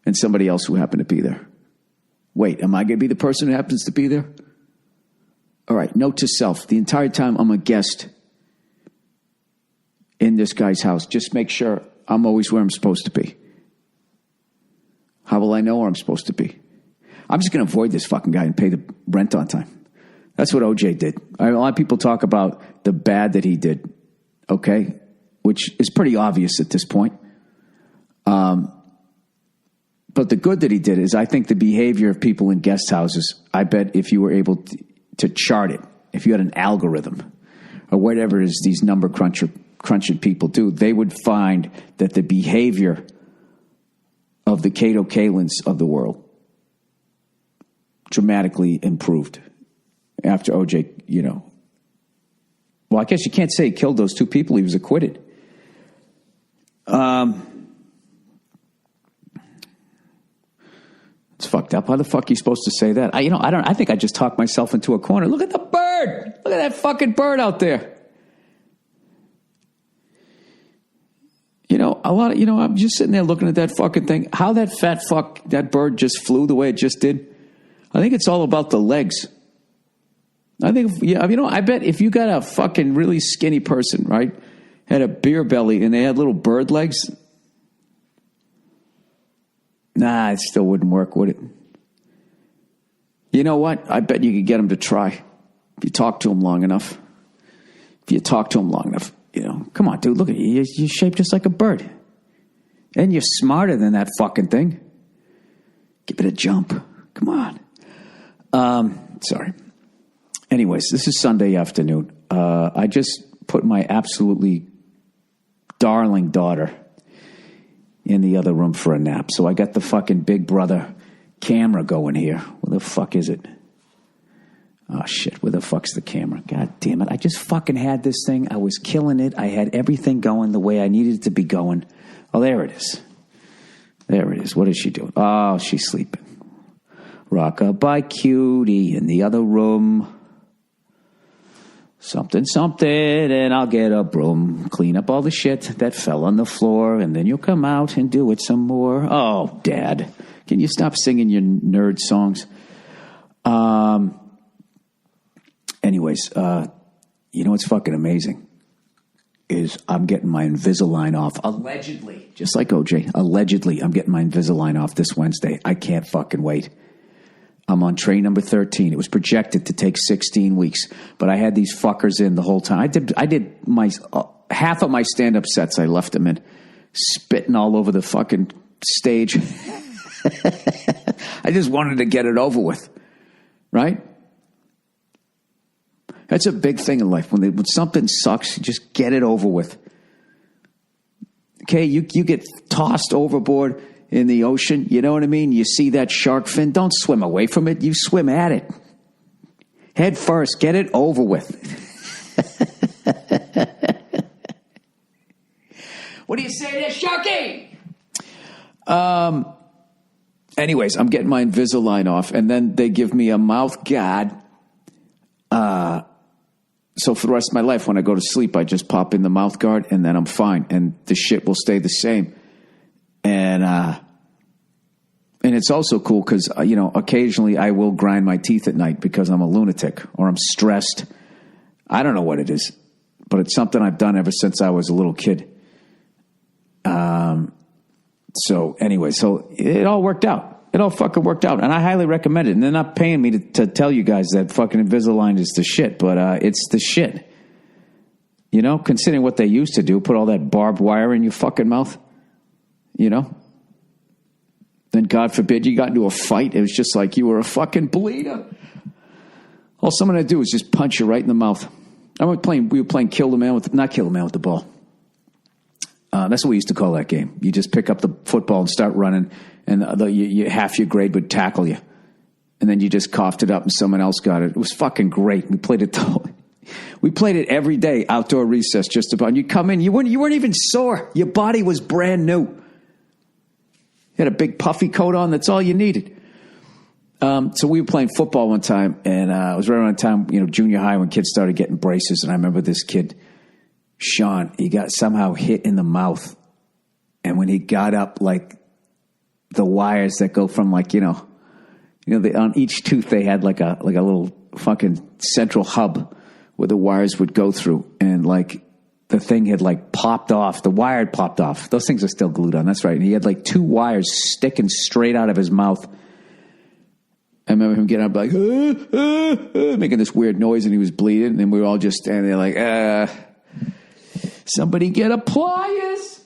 [SPEAKER 2] and somebody else who happened to be there? Wait, am I going to be the person who happens to be there? All right, note to self, the entire time I'm a guest in this guy's house, just make sure I'm always where I'm supposed to be. How will I know where I'm supposed to be? I'm just going to avoid this fucking guy and pay the rent on time. That's what OJ did. A lot of people talk about the bad that he did, okay, which is pretty obvious at this point. But the good that he did is I think the behavior of people in guest houses, I bet if you were able to chart it, if you had an algorithm or whatever it is these number crunching people do, they would find that the behavior of the Cato Kalins of the world dramatically improved after OJ, Well, I guess you can't say he killed those two people. He was acquitted. It's fucked up. How the fuck are you supposed to say that? I think I just talked myself into a corner. Look at the bird. Look at that fucking bird out there. I'm just sitting there looking at that fucking thing. How that fat fuck, that bird just flew the way it just did. I think it's all about the legs. I bet if you got a fucking really skinny person, right, had a beer belly and they had little bird legs, it still wouldn't work, would it? You know what? I bet you could get them to try if you talk to them long enough. Come on, dude, look at you. You're shaped just like a bird. And you're smarter than that fucking thing. Give it a jump. Come on. Sorry. Anyways, this is Sunday afternoon. I just put my absolutely darling daughter in the other room for a nap. So I got the fucking Big Brother camera going here. Where the fuck is it? Oh, shit. Where the fuck's the camera? God damn it. I just fucking had this thing. I was killing it. I had everything going the way I needed it to be going. Oh, there it is. What is she doing? Oh, she's sleeping. Rock-a-bye cutie in the other room. Something, and I'll get a broom. Clean up all the shit that fell on the floor, and then you'll come out and do it some more. Oh, Dad, can you stop singing your nerd songs? Anyways, what's fucking amazing is I'm getting my Invisalign off. Allegedly, just like OJ, allegedly, I'm getting my Invisalign off this Wednesday. I can't fucking wait. I'm on train number 13. It was projected to take 16 weeks, but I had these fuckers in the whole time. I did my half of my stand-up sets. I left them in, spitting all over the fucking stage. I just wanted to get it over with, right? That's a big thing in life. When something sucks, you just get it over with. Okay, you get tossed overboard in the ocean, you know what I mean? You see that shark fin, don't swim away from it. You swim at it. Head first, get it over with. What do you say there, Sharky? Anyways, I'm getting my Invisalign off, and then they give me a mouth guard. So for the rest of my life, when I go to sleep, I just pop in the mouth guard, and then I'm fine, and the shit will stay the same. And it's also cool because, occasionally I will grind my teeth at night because I'm a lunatic or I'm stressed. I don't know what it is, but it's something I've done ever since I was a little kid. So it all worked out. It all fucking worked out. And I highly recommend it. And they're not paying me to tell you guys that fucking Invisalign is the shit, but it's the shit. Considering what they used to do, put all that barbed wire in your fucking mouth. Then God forbid you got into a fight. It was just like you were a fucking bleeder. All someone had to do was just punch you right in the mouth. We were playing Kill the Man with the Ball. That's what we used to call that game. You just pick up the football and start running, and half your grade would tackle you. And then you just coughed it up and someone else got it. It was fucking great. We played it every day, outdoor recess, just about. And you come in, you weren't even sore. Your body was brand new. You had a big puffy coat on. That's all you needed. So we were playing football one time, and it was right around the time, junior high, when kids started getting braces. And I remember this kid, Sean, he got somehow hit in the mouth. And when he got up, like the wires that go from on each tooth, they had like a little fucking central hub where the wires would go through. And the thing had popped off. The wire had popped off. Those things are still glued on. That's right. And he had 2 wires sticking straight out of his mouth. I remember him getting up like, making this weird noise, and he was bleeding, and then we were all just standing there like, somebody get a pliers.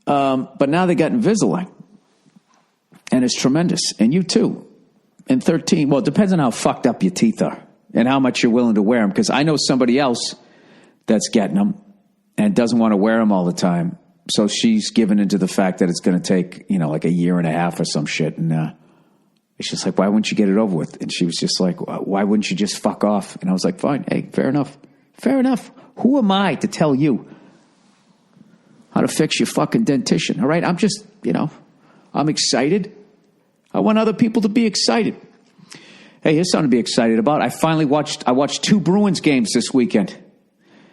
[SPEAKER 2] But now they got Invisalign, and it's tremendous. And you too. And 13, well, it depends on how fucked up your teeth are and how much you're willing to wear them, because I know somebody else that's getting them and doesn't want to wear them all the time. So she's given into the fact that it's going to take, like a year and a half or some shit. And it's just like, why wouldn't you get it over with? And she was just like, why wouldn't you just fuck off? And I was like, fine. Hey, fair enough. Fair enough. Who am I to tell you how to fix your fucking dentition? All right. I'm just, I'm excited. I want other people to be excited. Hey, here's something to be excited about. I watched 2 Bruins games this weekend.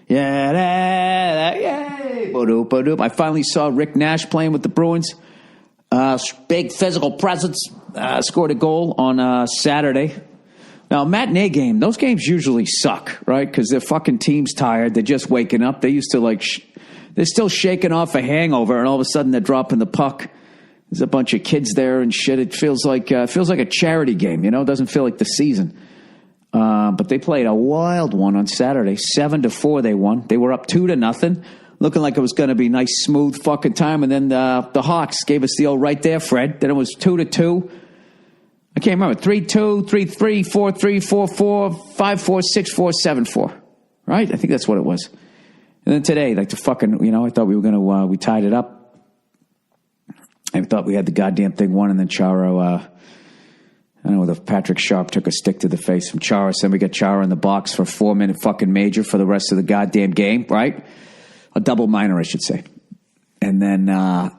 [SPEAKER 2] Yeah, yay. I finally saw Rick Nash playing with the Bruins. Big physical presence. Scored a goal on Saturday. Now, matinee game, those games usually suck, right? Because their fucking team's tired. They're just waking up. They used to they're still shaking off a hangover, and all of a sudden they're dropping the puck. There's a bunch of kids there and shit. It feels like a charity game, It doesn't feel like the season. But they played a wild one on Saturday. 7-4 they won. They were up 2-0, looking like it was going to be nice, smooth fucking time. And then the Hawks gave us the old right there, Fred. Then it was 2-2. I can't remember. 3-2, 3-3, 4-3, 4-4, 5-4, 6-4, 7-4. Right? I think that's what it was. And then today, I thought we were going to, we tied it up. I thought we had the goddamn thing won, and then Charo, I don't know, the Patrick Sharp took a stick to the face from Chara. Then we got Chara in the box for a 4-minute fucking major for the rest of the goddamn game, right? A double minor, I should say. And then, and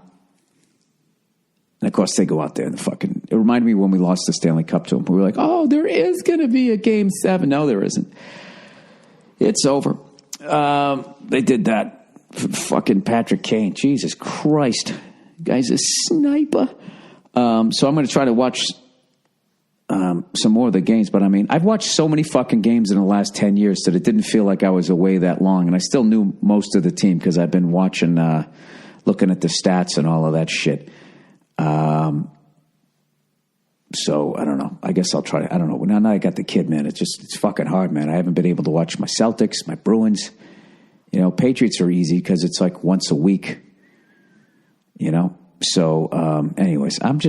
[SPEAKER 2] of course, they go out there and it reminded me when we lost the Stanley Cup to them. We were like, oh, there is going to be a game 7. No, there isn't. It's over. They did that for fucking Patrick Kane. Jesus Christ. Guy's a sniper. So I'm going to try to watch some more of the games. But, I've watched so many fucking games in the last 10 years that it didn't feel like I was away that long. And I still knew most of the team because I've been watching, looking at the stats and all of that shit. So, I don't know. I guess I'll try. I don't know. Now I got the kid, man. It's fucking hard, man. I haven't been able to watch my Celtics, my Bruins. Patriots are easy because it's like once a week. So, anyways, I'm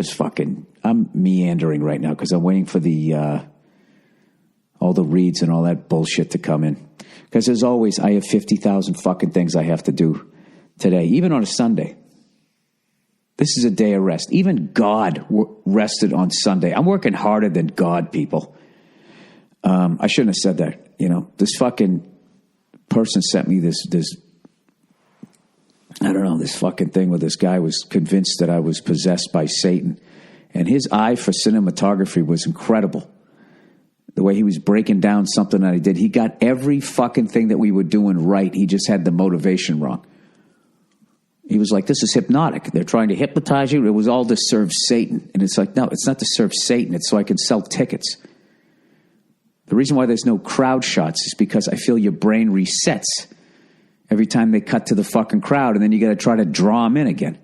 [SPEAKER 2] meandering right now because I'm waiting for all the reads and all that bullshit to come in. Because as always, I have 50,000 fucking things I have to do today, even on a Sunday. This is a day of rest. Even God rested on Sunday. I'm working harder than God, people. I shouldn't have said that. This fucking person sent me this I don't know, this fucking thing where this guy was convinced that I was possessed by Satan. And his eye for cinematography was incredible. The way he was breaking down something that I did. He got every fucking thing that we were doing right. He just had the motivation wrong. He was like, this is hypnotic. They're trying to hypnotize you. It was all to serve Satan. And it's like, no, it's not to serve Satan. It's so I can sell tickets. The reason why there's no crowd shots is because I feel your brain resets every time they cut to the fucking crowd, and then you got to try to draw them in again.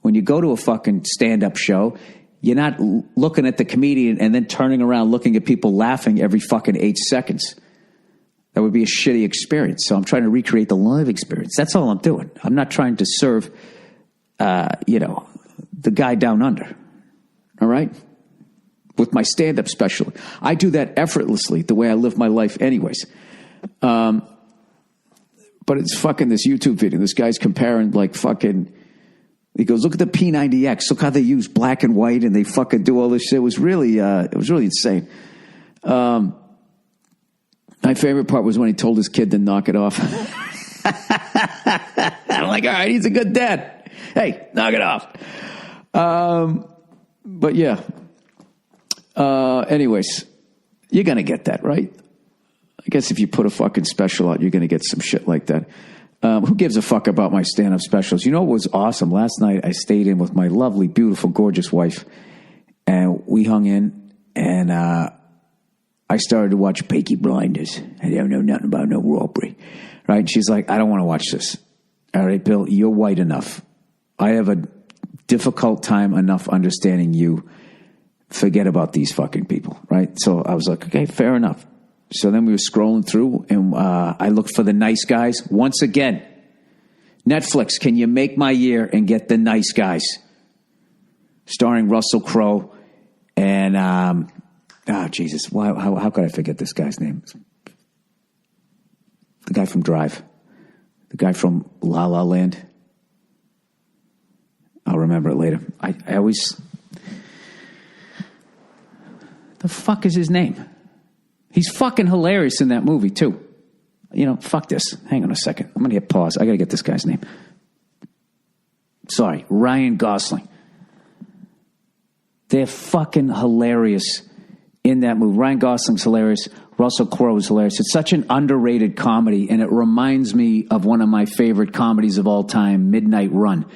[SPEAKER 2] When you go to a fucking stand-up show, you're not looking at the comedian and then turning around looking at people laughing every fucking 8 seconds. That would be a shitty experience. So I'm trying to recreate the live experience. That's all I'm doing. I'm not trying to serve, the guy down under. All right? With my stand-up special. I do that effortlessly, the way I live my life anyways. But it's fucking this YouTube video. This guy's comparing he goes, look at the P90X. Look how they use black and white and they fucking do all this shit. It was really insane. My favorite part was when he told his kid to knock it off. I'm like, all right, he's a good dad. Hey, knock it off. But yeah. Anyways, you're going to get that, right? I guess if you put a fucking special out, you're going to get some shit like that. Who gives a fuck about my stand-up specials? You know what was awesome? Last night I stayed in with my lovely, beautiful, gorgeous wife, and we hung in, and I started to watch Peaky Blinders. I don't know nothing about no robbery, right? And she's like, I don't want to watch this. All right, Bill, you're white enough. I have a difficult time enough understanding you forget about these fucking people, right? So I was like, okay, fair enough. So then we were scrolling through, and I looked for The Nice Guys. Once again, Netflix, can you make my year and get The Nice Guys? Starring Russell Crowe and, Jesus, how could I forget this guy's name? The guy from Drive. The guy from La La Land. I'll remember it later. I always... The fuck is his name? He's fucking hilarious in that movie, too. You know, fuck this. Hang on a second. I'm going to hit pause. I got to get this guy's name. Sorry, Ryan Gosling. They're fucking hilarious in that movie. Ryan Gosling's hilarious. Russell Crowe is hilarious. It's such an underrated comedy, and it reminds me of one of my favorite comedies of all time, Midnight Run.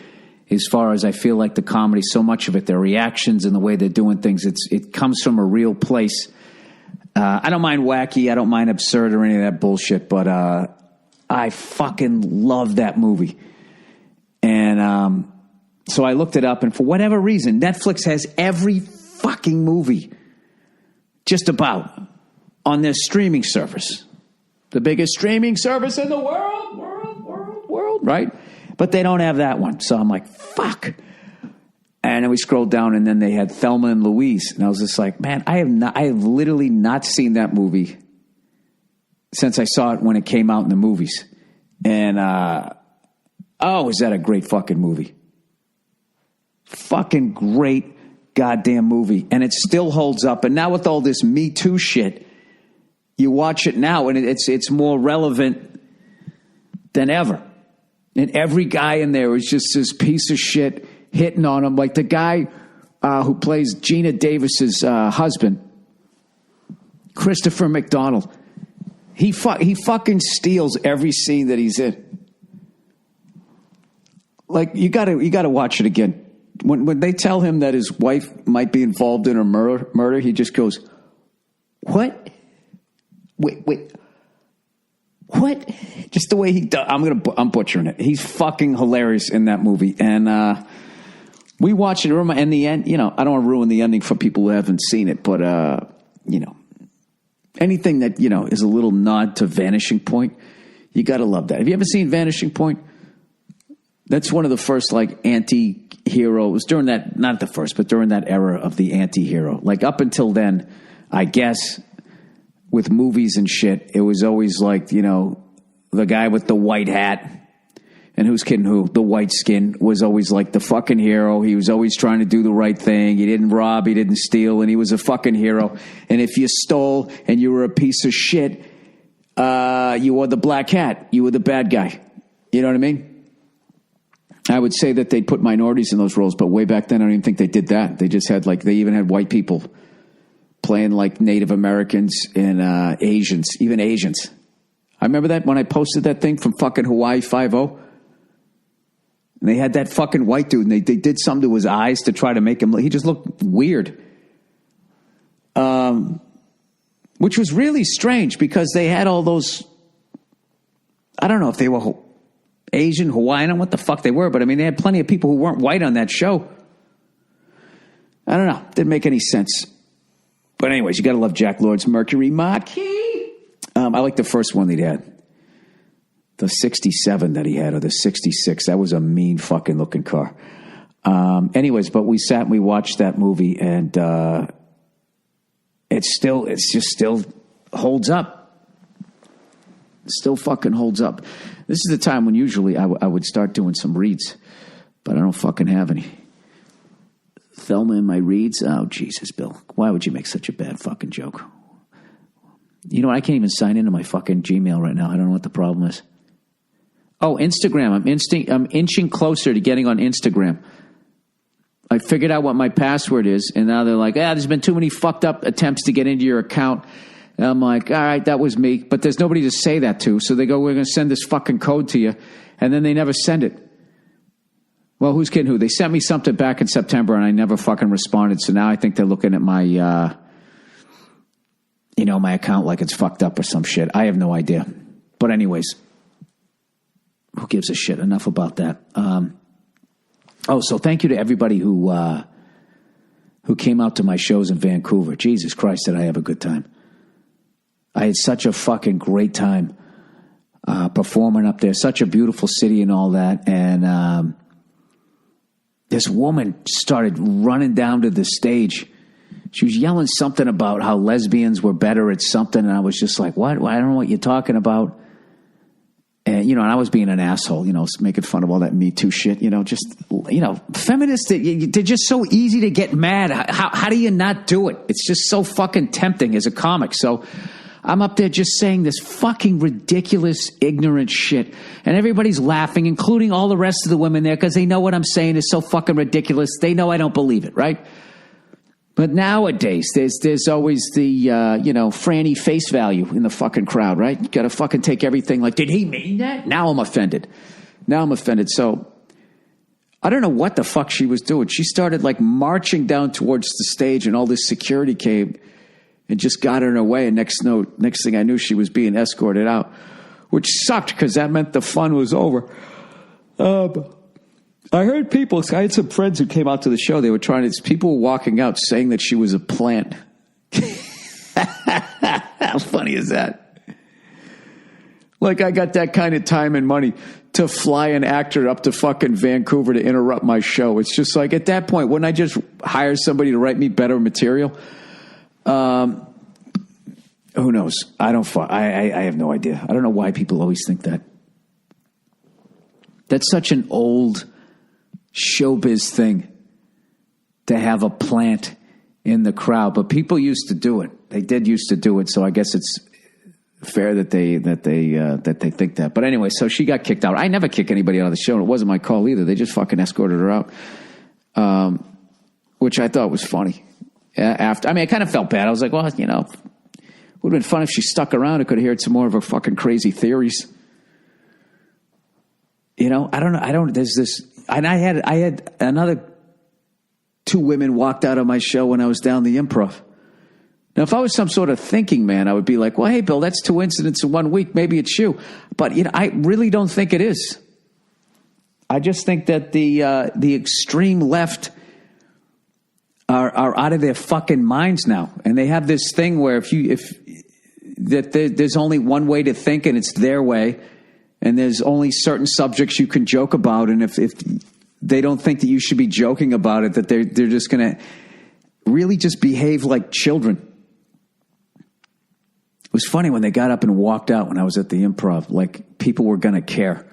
[SPEAKER 2] As far as I feel like the comedy, so much of it, their reactions and the way they're doing things, it comes from a real place. I don't mind wacky, I don't mind absurd or any of that bullshit, but I fucking love that movie. And so I looked it up, and for whatever reason, Netflix has every fucking movie just about on their streaming service. The biggest streaming service in the world, right? But they don't have that one. So I'm like, fuck. And then we scrolled down, and then they had Thelma and Louise. And I was just like, man, I have literally not seen that movie since I saw it when it came out in the movies. And, is that a great fucking movie? Fucking great goddamn movie. And it still holds up. And now with all this Me Too shit, you watch it now, and it's more relevant than ever. And every guy in there is just this piece of shit hitting on him. Like the guy who plays Gina Davis's husband, Christopher McDonald. He fucking steals every scene that he's in. Like you gotta watch it again. When they tell him that his wife might be involved in a murder, he just goes, "What? Wait. What?" Just the way he does. I'm butchering it. He's fucking hilarious in that movie. And we watched it. And the end, you know, I don't want to ruin the ending for people who haven't seen it, but, you know, anything that, you know, is a little nod to Vanishing Point, you got to love that. Have you ever seen Vanishing Point? That's one of the first, like, anti-hero. It was during that, not the first, but during that era of the anti-hero. Like, up until then, I guess, with movies and shit, it was always like, you know, the guy with the white hat, and who's kidding who, the white skin, was always like the fucking hero. He was always trying to do the right thing. He didn't rob, he didn't steal, and he was a fucking hero. And if you stole and you were a piece of shit, you wore the black hat. You were the bad guy. You know what I mean? I would say that they put minorities in those roles, but way back then, I don't even think they did that. They just had, like, they even had white people playing, like, Native Americans and Asians, even Asians. I remember that when I posted that thing from fucking Hawaii 5-0. And they had that fucking white dude, and they did something to his eyes to try to make him, he just looked weird. Which was really strange because they had all those, I don't know if they were Asian, Hawaiian, I don't know what the fuck they were, but I mean, they had plenty of people who weren't white on that show. I don't know. Didn't make any sense. But anyways, you got to love Jack Lord's Mercury Marquis. I like the first one that he had. The 67 that he had, or the 66. That was a mean fucking looking car. Anyways, but we sat and we watched that movie, and it just still holds up. It still fucking holds up. This is the time when usually I would start doing some reads, but I don't fucking have any. Thelma in my reads? Oh, Jesus, Bill. Why would you make such a bad fucking joke? You know what? I can't even sign into my fucking Gmail right now. I don't know what the problem is. Oh, Instagram. I'm inching closer to getting on Instagram. I figured out what my password is, and now they're like, there's been too many fucked up attempts to get into your account. And I'm like, all right, that was me. But there's nobody to say that to. So they go, we're going to send this fucking code to you. And then they never send it. Well, who's kidding who? They sent me something back in September, and I never fucking responded. So now I think they're looking at my, my account like it's fucked up or some shit. I have no idea. But anyways, who gives a shit? Enough about that. So thank you to everybody who who came out to my shows in Vancouver. Jesus Christ, did I have a good time. I had such a fucking great time performing up there. Such a beautiful city and all that. And this woman started running down to the stage. She was yelling something about how lesbians were better at something. And I was just like, what? I don't know what you're talking about. And, and I was being an asshole, making fun of all that Me Too shit, feminists, they're just so easy to get mad. How do you not do it? It's just so fucking tempting as a comic. So I'm up there just saying this fucking ridiculous, ignorant shit. And everybody's laughing, including all the rest of the women there, because they know what I'm saying is so fucking ridiculous. They know I don't believe it, right? But nowadays, there's always the, Franny face value in the fucking crowd, right? You got to fucking take everything like, did he mean that? Now I'm offended. So I don't know what the fuck she was doing. She started like marching down towards the stage and all this security came and just got in her way. And next thing I knew, she was being escorted out, which sucked because that meant the fun was over. I heard I had some friends who came out to the show. They were people were walking out saying that she was a plant. How funny is that? Like I got that kind of time and money to fly an actor up to fucking Vancouver to interrupt my show. It's just like at that point, wouldn't I just hire somebody to write me better material? Who knows? I have no idea. I don't know why people always think that. That's such an old showbiz thing to have a plant in the crowd, but people used to do it. They did used to do it, so I guess it's fair that they think that. But anyway, so she got kicked out. I never kick anybody out of the show, and it wasn't my call either. They just fucking escorted her out, which I thought was funny. I kind of felt bad. I was like, well, would have been fun if she stuck around. I could have heard some more of her fucking crazy theories. I don't know. There's this. And I had another 2 women walked out of my show when I was down the Improv. Now, if I was some sort of thinking man, I would be like, well, hey, Bill, that's 2 incidents in 1 week. Maybe it's you. But, I really don't think it is. I just think that the extreme left are out of their fucking minds now. And they have this thing where there's only one way to think and it's their way. And there's only certain subjects you can joke about. And if they don't think that you should be joking about it, that they're just going to really just behave like children. It was funny when they got up and walked out when I was at the Improv, like people were going to care.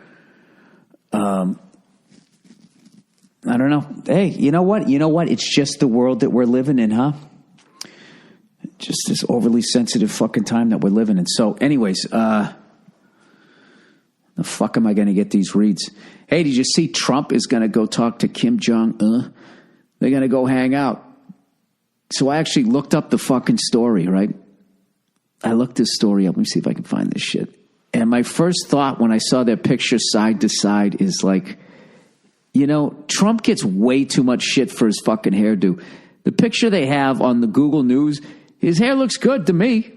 [SPEAKER 2] I don't know. Hey, you know what? It's just the world that we're living in, huh? Just this overly sensitive fucking time that we're living in. So anyways, the fuck am I going to get these reads? Hey, did you see Trump is going to go talk to Kim Jong-un? They're going to go hang out. So I actually looked up the fucking story, right? I looked this story up. Let me see if I can find this shit. And my first thought when I saw their picture side to side is like, Trump gets way too much shit for his fucking hairdo. The picture they have on the Google News, his hair looks good to me,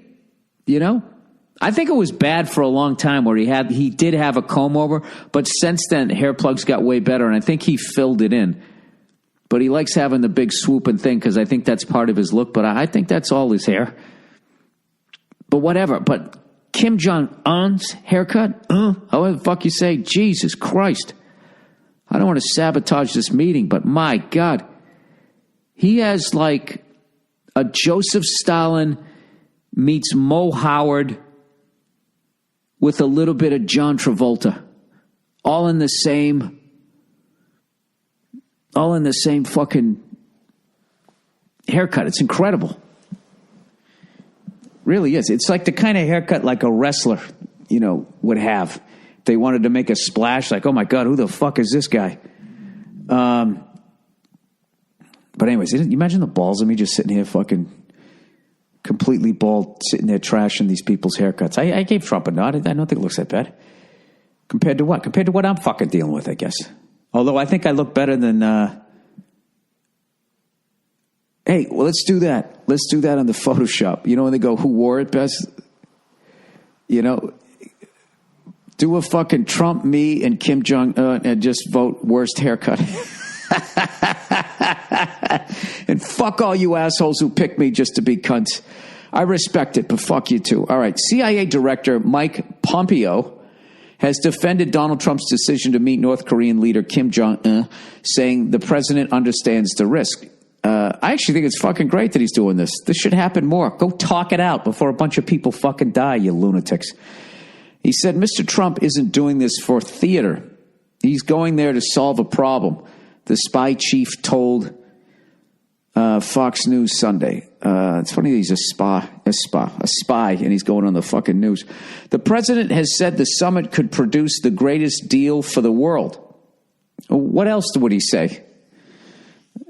[SPEAKER 2] I think it was bad for a long time where he did have a comb over, but since then hair plugs got way better, and I think he filled it in. But he likes having the big swooping thing because I think that's part of his look, but I think that's all his hair. But whatever. But Kim Jong-un's haircut, however the fuck you say, Jesus Christ. I don't want to sabotage this meeting, but my God. He has like a Joseph Stalin meets Mo Howard with a little bit of John Travolta, all in the same fucking haircut. It's incredible. Really is. It's like the kind of haircut like a wrestler, would have. They wanted to make a splash, like, oh my God, who the fuck is this guy? But anyways, you imagine the balls of me just sitting here fucking completely bald, sitting there trashing these people's haircuts. I gave Trump a nod. I don't think it looks that bad. Compared to what? Compared to what I'm fucking dealing with, I guess. Although I think I look better than... Hey, well, let's do that. Let's do that on the Photoshop. When they go, who wore it best? Do a fucking Trump, me, and Kim Jong-un and just vote worst haircut. And And fuck all you assholes who pick me just to be cunts. I respect it, but fuck you too. All right. CIA Director Mike Pompeo has defended Donald Trump's decision to meet North Korean leader Kim Jong-un, saying the president understands the risk. I actually think it's fucking great that he's doing this. This should happen more. Go talk it out before a bunch of people fucking die, you lunatics. He said, Mr. Trump isn't doing this for theater. He's going there to solve a problem, the spy chief told Fox News Sunday. It's funny that he's a spy, and he's going on the fucking news. The president has said the summit could produce the greatest deal for the world. What else would he say?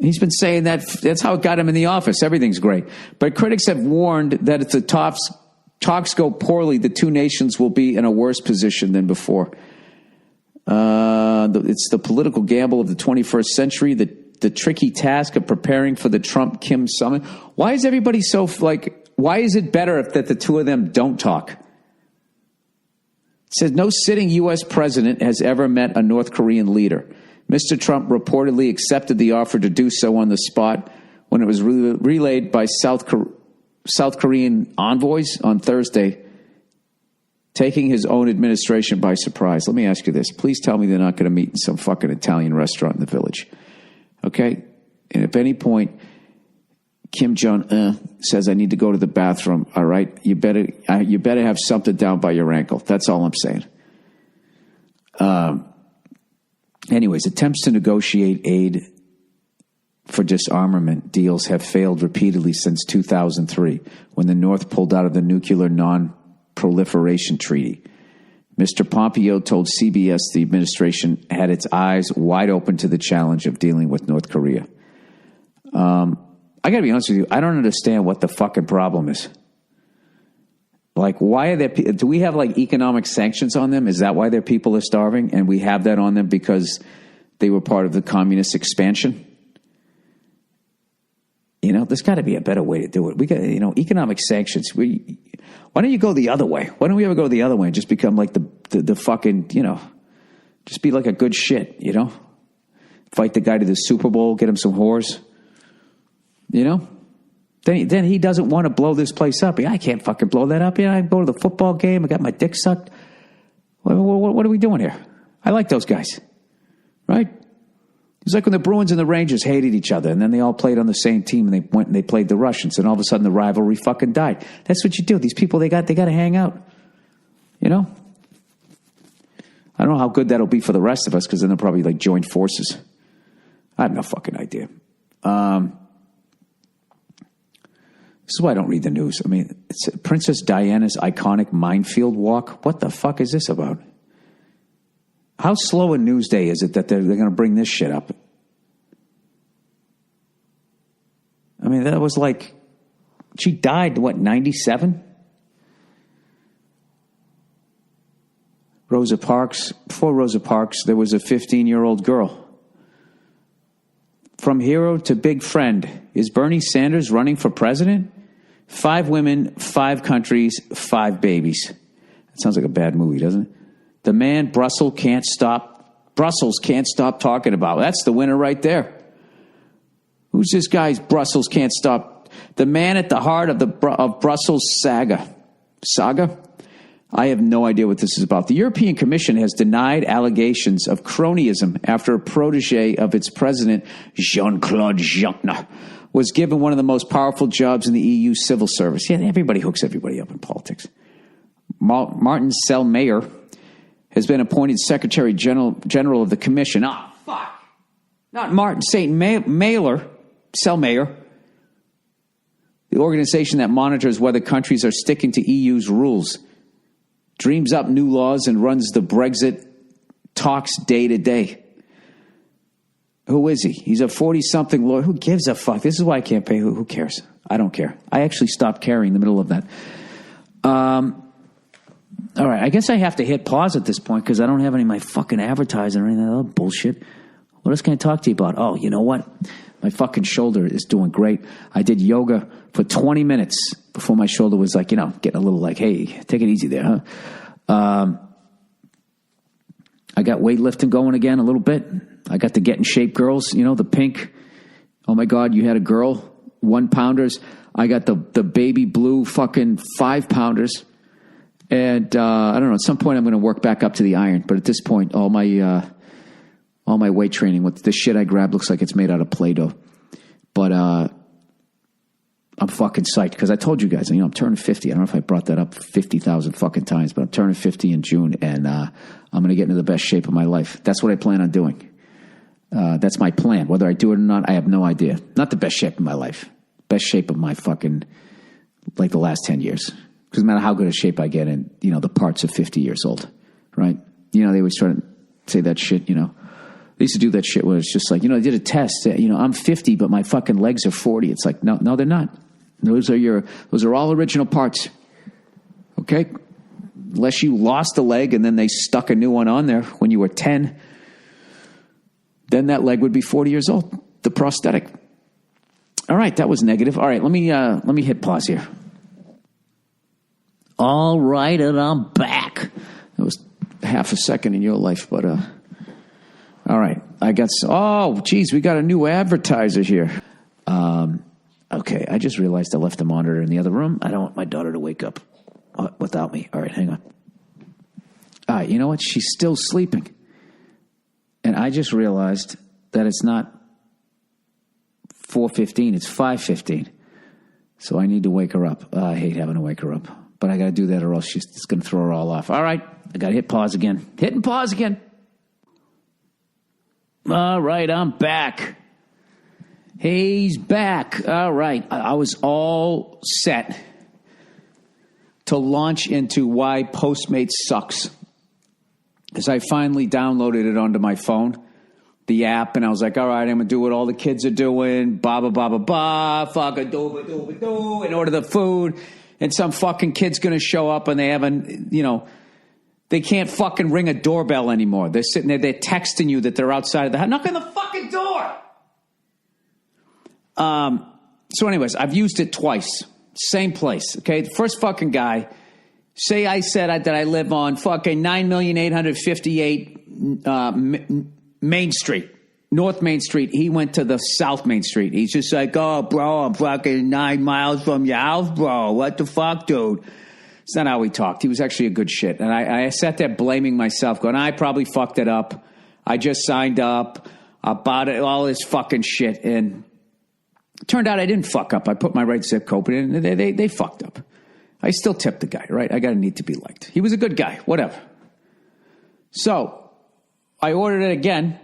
[SPEAKER 2] He's been saying that's how it got him in the office. Everything's great. But critics have warned that if the talks go poorly, the two nations will be in a worse position than before. It's the political gamble of the 21st century, the tricky task of preparing for the Trump-Kim summit. Why is everybody so, why is it better that the two of them don't talk? It says no sitting U.S. president has ever met a North Korean leader. Mr. Trump reportedly accepted the offer to do so on the spot when it was relayed by South Korean envoys on Thursday, taking his own administration by surprise. Let me ask you this. Please tell me they're not going to meet in some fucking Italian restaurant in the Village. Okay? And if at any point Kim Jong-un says, I need to go to the bathroom, all right, you better have something down by your ankle. That's all I'm saying. Anyways, attempts to negotiate aid for disarmament deals have failed repeatedly since 2003, when the North pulled out of the nuclear non-proliferation treaty. Mr. Pompeo told CBS the administration had its eyes wide open to the challenge of dealing with North Korea. I got to be honest with you, I don't understand what the fucking problem is. Why are there? Do we have economic sanctions on them? Is that why their people are starving? And we have that on them because they were part of the communist expansion? There's got to be a better way to do it. We got, economic sanctions. Why don't you go the other way? Why don't we ever go the other way and just become the fucking, just be like a good shit, Fight the guy to the Super Bowl, get him some whores, Then he doesn't want to blow this place up. I can't fucking blow that up. I go to the football game. I got my dick sucked. What are we doing here? I like those guys, right? It's like when the Bruins and the Rangers hated each other, and then they all played on the same team, and they went and they played the Russians, and all of a sudden the rivalry fucking died. That's what you do. These people, they got to hang out, I don't know how good that'll be for the rest of us, because then they'll probably join forces. I have no fucking idea. This is why I don't read the news. It's Princess Diana's iconic minefield walk. What the fuck is this about? How slow a news day is it that they're going to bring this shit up? That was she died, 97? Rosa Parks. Before Rosa Parks, there was a 15-year-old girl. From hero to big friend. Is Bernie Sanders running for president? 5 women, 5 countries, 5 babies. That sounds like a bad movie, doesn't it? The man Brussels can't stop talking about. That's the winner right there. Who's this guy Brussels can't stop? The man at the heart of Brussels saga. Saga? I have no idea what this is about. The European Commission has denied allegations of cronyism after a protege of its president, Jean-Claude Juncker, was given one of the most powerful jobs in the EU civil service. Yeah, everybody hooks everybody up in politics. Martin Selmayr has been appointed Secretary General of the Commission. Fuck. Not Martin, St. Selmayr. The organization that monitors whether countries are sticking to EU's rules, dreams up new laws, and runs the Brexit talks day to day. Who is he? He's a 40-something lawyer. Who gives a fuck? This is why I can't pay. Who cares? I don't care. I actually stopped caring in the middle of that. All right, I guess I have to hit pause at this point because I don't have any of my fucking advertising or any of that other bullshit. What else can I talk to you about? Oh, you know what? My fucking shoulder is doing great. I did yoga for 20 minutes before my shoulder was getting a little hey, take it easy there, huh? I got weightlifting going again a little bit. I got the Get in Shape girls, the pink Oh my God, you had a girl, 1 pounders. I got the baby blue fucking 5 pounders. And I don't know, at some point I'm going to work back up to the iron. But at this point, all my weight training, with the shit I grabbed looks like it's made out of Play-Doh. But I'm fucking psyched because I told you guys, I'm turning 50. I don't know if I brought that up 50,000 fucking times, but I'm turning 50 in June, and I'm going to get into the best shape of my life. That's what I plan on doing. That's my plan. Whether I do it or not, I have no idea. Not the best shape of my life. Best shape of my fucking, like the last 10 years. Because no matter how good a shape I get in, the parts of 50 years old, right? They always try to say that shit, They used to do that shit where it's just like, they did a test. I'm 50, but my fucking legs are 40. It's like, no, they're not. Those are all original parts. Okay? Unless you lost a leg and then they stuck a new one on there when you were 10, then that leg would be 40 years old. The prosthetic. All right, that was negative. All right, let me hit pause here. All right, and I'm back. That was half a second in your life, but all right. We got a new advertiser here. Okay, I just realized I left the monitor in the other room. I don't want my daughter to wake up without me. All right, hang on. All right, you know what? She's still sleeping. And I just realized that it's not 4:15, it's 5:15. So I need to wake her up. I hate having to wake her up. But I got to do that or else it's going to throw her all off. All right, I got to hit pause again. Hitting pause again. All right, I'm back. He's back. All right. I was all set to launch into why Postmates sucks. Because I finally downloaded it onto my phone, the app, and I was like, all right, I'm going to do what all the kids are doing, ba ba ba ba ba, fucking do, and order the food, and some fucking kid's going to show up and they haven't, they can't fucking ring a doorbell anymore. They're sitting there, they're texting you that they're outside of the house. Knock on the fucking door. So anyways, I've used it twice. Same place, okay? The first fucking guy, say I said that I live on fucking 9,858 Main Street, North Main Street. He went to the South Main Street. He's just like, oh, bro, I'm fucking 9 miles from your house, bro. What the fuck, dude? It's not how he talked. He was actually a good shit. And I sat there blaming myself, going, I probably fucked it up. I just signed up. I bought it, all this fucking shit. And it turned out I didn't fuck up. I put my right zip code in, and they fucked up. I still tipped the guy, right? I got a need to be liked. He was a good guy, whatever. So I ordered it again,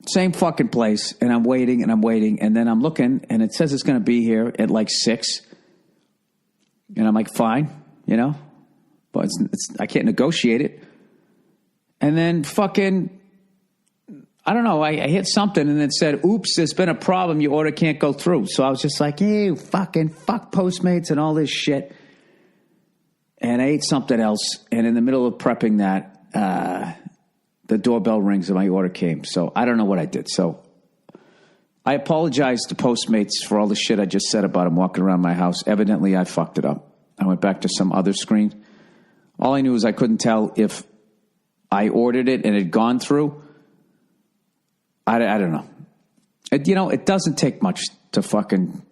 [SPEAKER 2] same fucking place, and I'm waiting, and then I'm looking, and it says it's going to be here at like 6. And I'm like, fine, but I can't negotiate it. And then fucking, I don't know, I hit something and it said, oops, there's been a problem, your order can't go through. So I was just like, hey, fucking fuck Postmates and all this shit. And I ate something else, and in the middle of prepping that, the doorbell rings and my order came. So I don't know what I did. So I apologize to Postmates for all the shit I just said about him walking around my house. Evidently, I fucked it up. I went back to some other screen. All I knew is I couldn't tell if I ordered it and it had gone through. I don't know. It doesn't take much to fucking,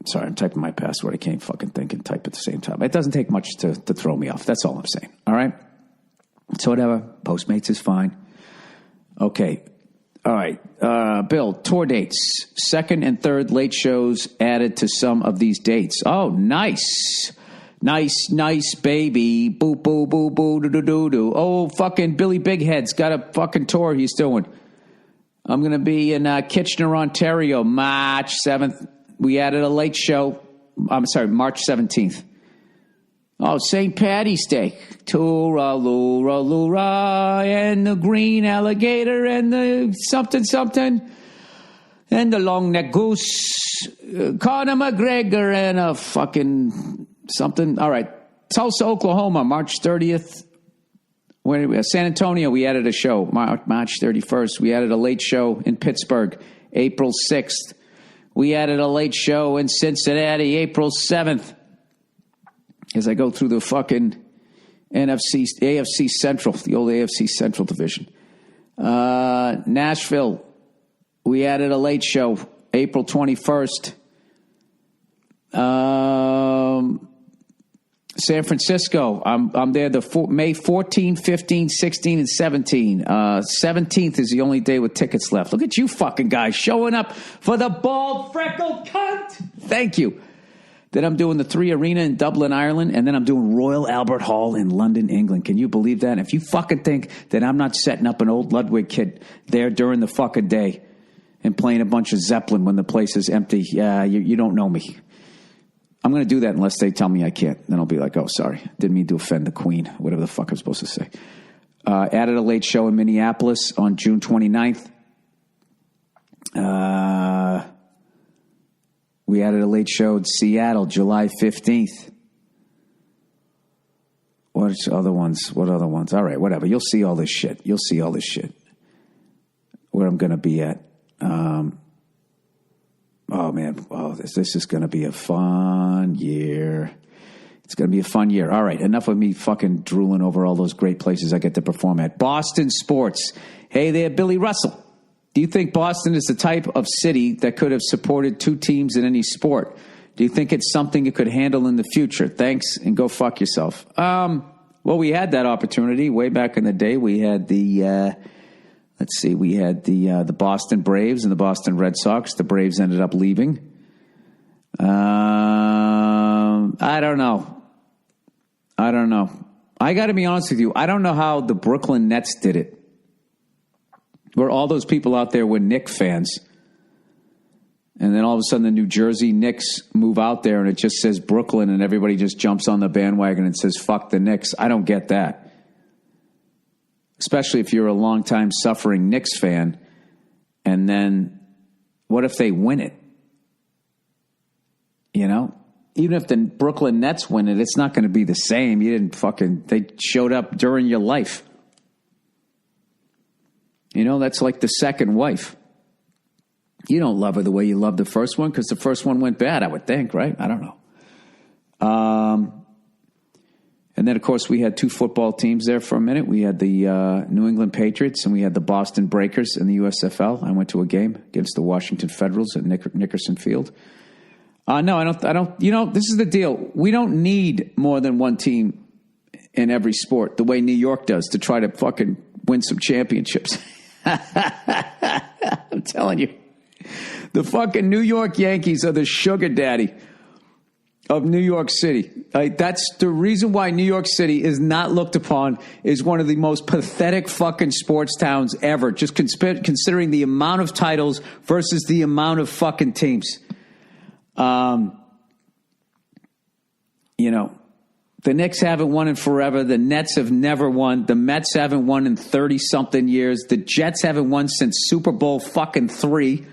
[SPEAKER 2] Sorry, I'm typing my password. I can't fucking think and type at the same time. It doesn't take much to throw me off. That's all I'm saying. All right? So whatever. Postmates is fine. Okay. All right. Bill, tour dates. 2nd and 3rd late shows added to some of these dates. Oh, nice. Nice, baby. Boo, boo, boo, boo, doo, doo, doo, doo. Oh, fucking Billy Bighead's got a fucking tour he's doing. I'm going to be in Kitchener, Ontario, March 7th. We added a late show. I'm sorry, March 17th. Oh, St. Patty's Day. Toora, loora, loora, and the green alligator, and the something, and the long neck goose, Conor McGregor, and a fucking something. All right. Tulsa, Oklahoma, March 30th. San Antonio, we added a show. March 31st. We added a late show in Pittsburgh, April 6th. We added a late show in Cincinnati, April 7th. As I go through the fucking AFC Central, the old AFC Central division. Nashville, we added a late show, April 21st. San Francisco, I'm there May 14, 15, 16, and 17. 17th is the only day with tickets left. Look at you fucking guys showing up for the bald, freckled cunt. Thank you. Then I'm doing the 3 Arena in Dublin, Ireland, and then I'm doing Royal Albert Hall in London, England. Can you believe that? And if you fucking think that I'm not setting up an old Ludwig kid there during the fucking day and playing a bunch of Zeppelin when the place is empty, you don't know me. I'm going to do that unless they tell me I can't. Then I'll be like, oh, sorry. Didn't mean to offend the Queen. Whatever the fuck I'm supposed to say. Added a late show in Minneapolis on June 29th. We added a late show in Seattle, July 15th. What other ones? All right, whatever. You'll see all this shit. Where I'm going to be at. Oh, man. Oh, this is going to be a fun year. It's going to be a fun year. All right, enough of me fucking drooling over all those great places I get to perform at. Boston sports. Hey there, Billy Russell. Do you think Boston is the type of city that could have supported 2 teams in any sport? Do you think it's something it could handle in the future? Thanks, and go fuck yourself. Well, we had that opportunity way back in the day. We had the... we had the Boston Braves and the Boston Red Sox. The Braves ended up leaving. I don't know. I got to be honest with you. I don't know how the Brooklyn Nets did it, where all those people out there were Knicks fans. And then all of a sudden the New Jersey Knicks move out there and it just says Brooklyn and everybody just jumps on the bandwagon and says, fuck the Knicks. I don't get that. Especially if you're a longtime suffering Knicks fan. And then what if they win it? You know? Even if the Brooklyn Nets win it, it's not going to be the same. They showed up during your life. You know, that's like the second wife. You don't love her the way you loved the first one because the first one went bad, I would think, right? I don't know. And then, of course, we had 2 football teams there for a minute. We had the New England Patriots and we had the Boston Breakers in the USFL. I went to a game against the Washington Federals at Nickerson Field. No, I don't. You know, this is the deal. We don't need more than one team in every sport the way New York does to try to fucking win some championships. I'm telling you. The fucking New York Yankees are the sugar daddy of New York City. That's the reason why New York City is not looked upon as one of the most pathetic fucking sports towns ever, just considering the amount of titles versus the amount of fucking teams. You know, the Knicks haven't won in forever. The Nets have never won. The Mets haven't won in 30-something years. The Jets haven't won since Super Bowl fucking 3.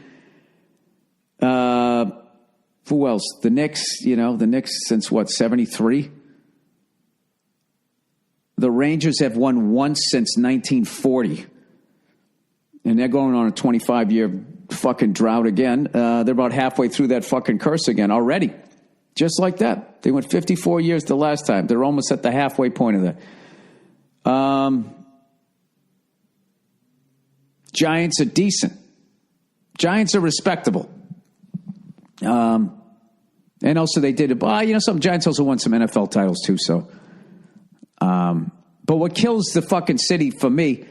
[SPEAKER 2] Who else? The Knicks, since what, 73? The Rangers have won once since 1940. And they're going on a 25-year fucking drought again. They're about halfway through that fucking curse again already. Just like that. They went 54 years the last time. They're almost at the halfway point of that. Giants are decent. Giants are respectable. And also they did some Giants also won some NFL titles too. So, but what kills the fucking city for me,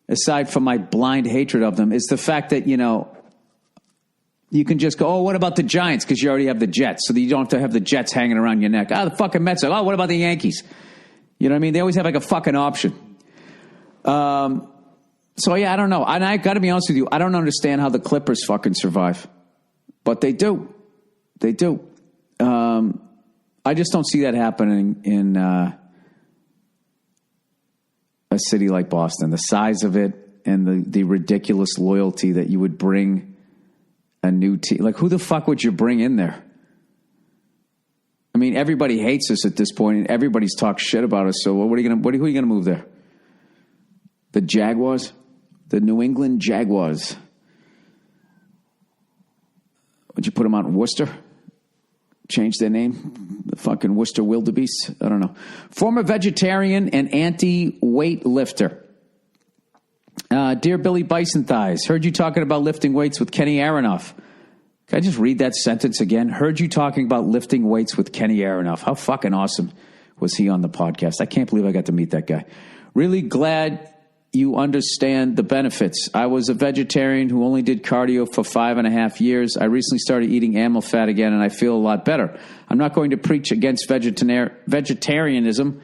[SPEAKER 2] aside from my blind hatred of them, is the fact that, you can just go, oh, what about the Giants? Because you already have the Jets. So that you don't have to have the Jets hanging around your neck. The fucking Mets. Oh, what about the Yankees? You know what I mean? They always have like a fucking option. So, yeah, I don't know. And I got to be honest with you. I don't understand how the Clippers fucking survive. But they do. They do. I just don't see that happening in a city like Boston. The size of it and the ridiculous loyalty that you would bring a new team. Like, who the fuck would you bring in there? I mean, everybody hates us at this point, and everybody's talked shit about us. So, who are you gonna move there? The Jaguars, the New England Jaguars. Would you put them out in Worcester? Change their name? The fucking Worcester Wildebeests? I don't know. Former vegetarian and anti-weightlifter. Dear Billy Bison Thighs, heard you talking about lifting weights with Kenny Aronoff. Can I just read that sentence again? Heard you talking about lifting weights with Kenny Aronoff. How fucking awesome was he on the podcast? I can't believe I got to meet that guy. Really glad you understand the benefits. I was a vegetarian who only did cardio for 5.5 years. I recently started eating animal fat again, and I feel a lot better. I'm not going to preach against vegetarianism,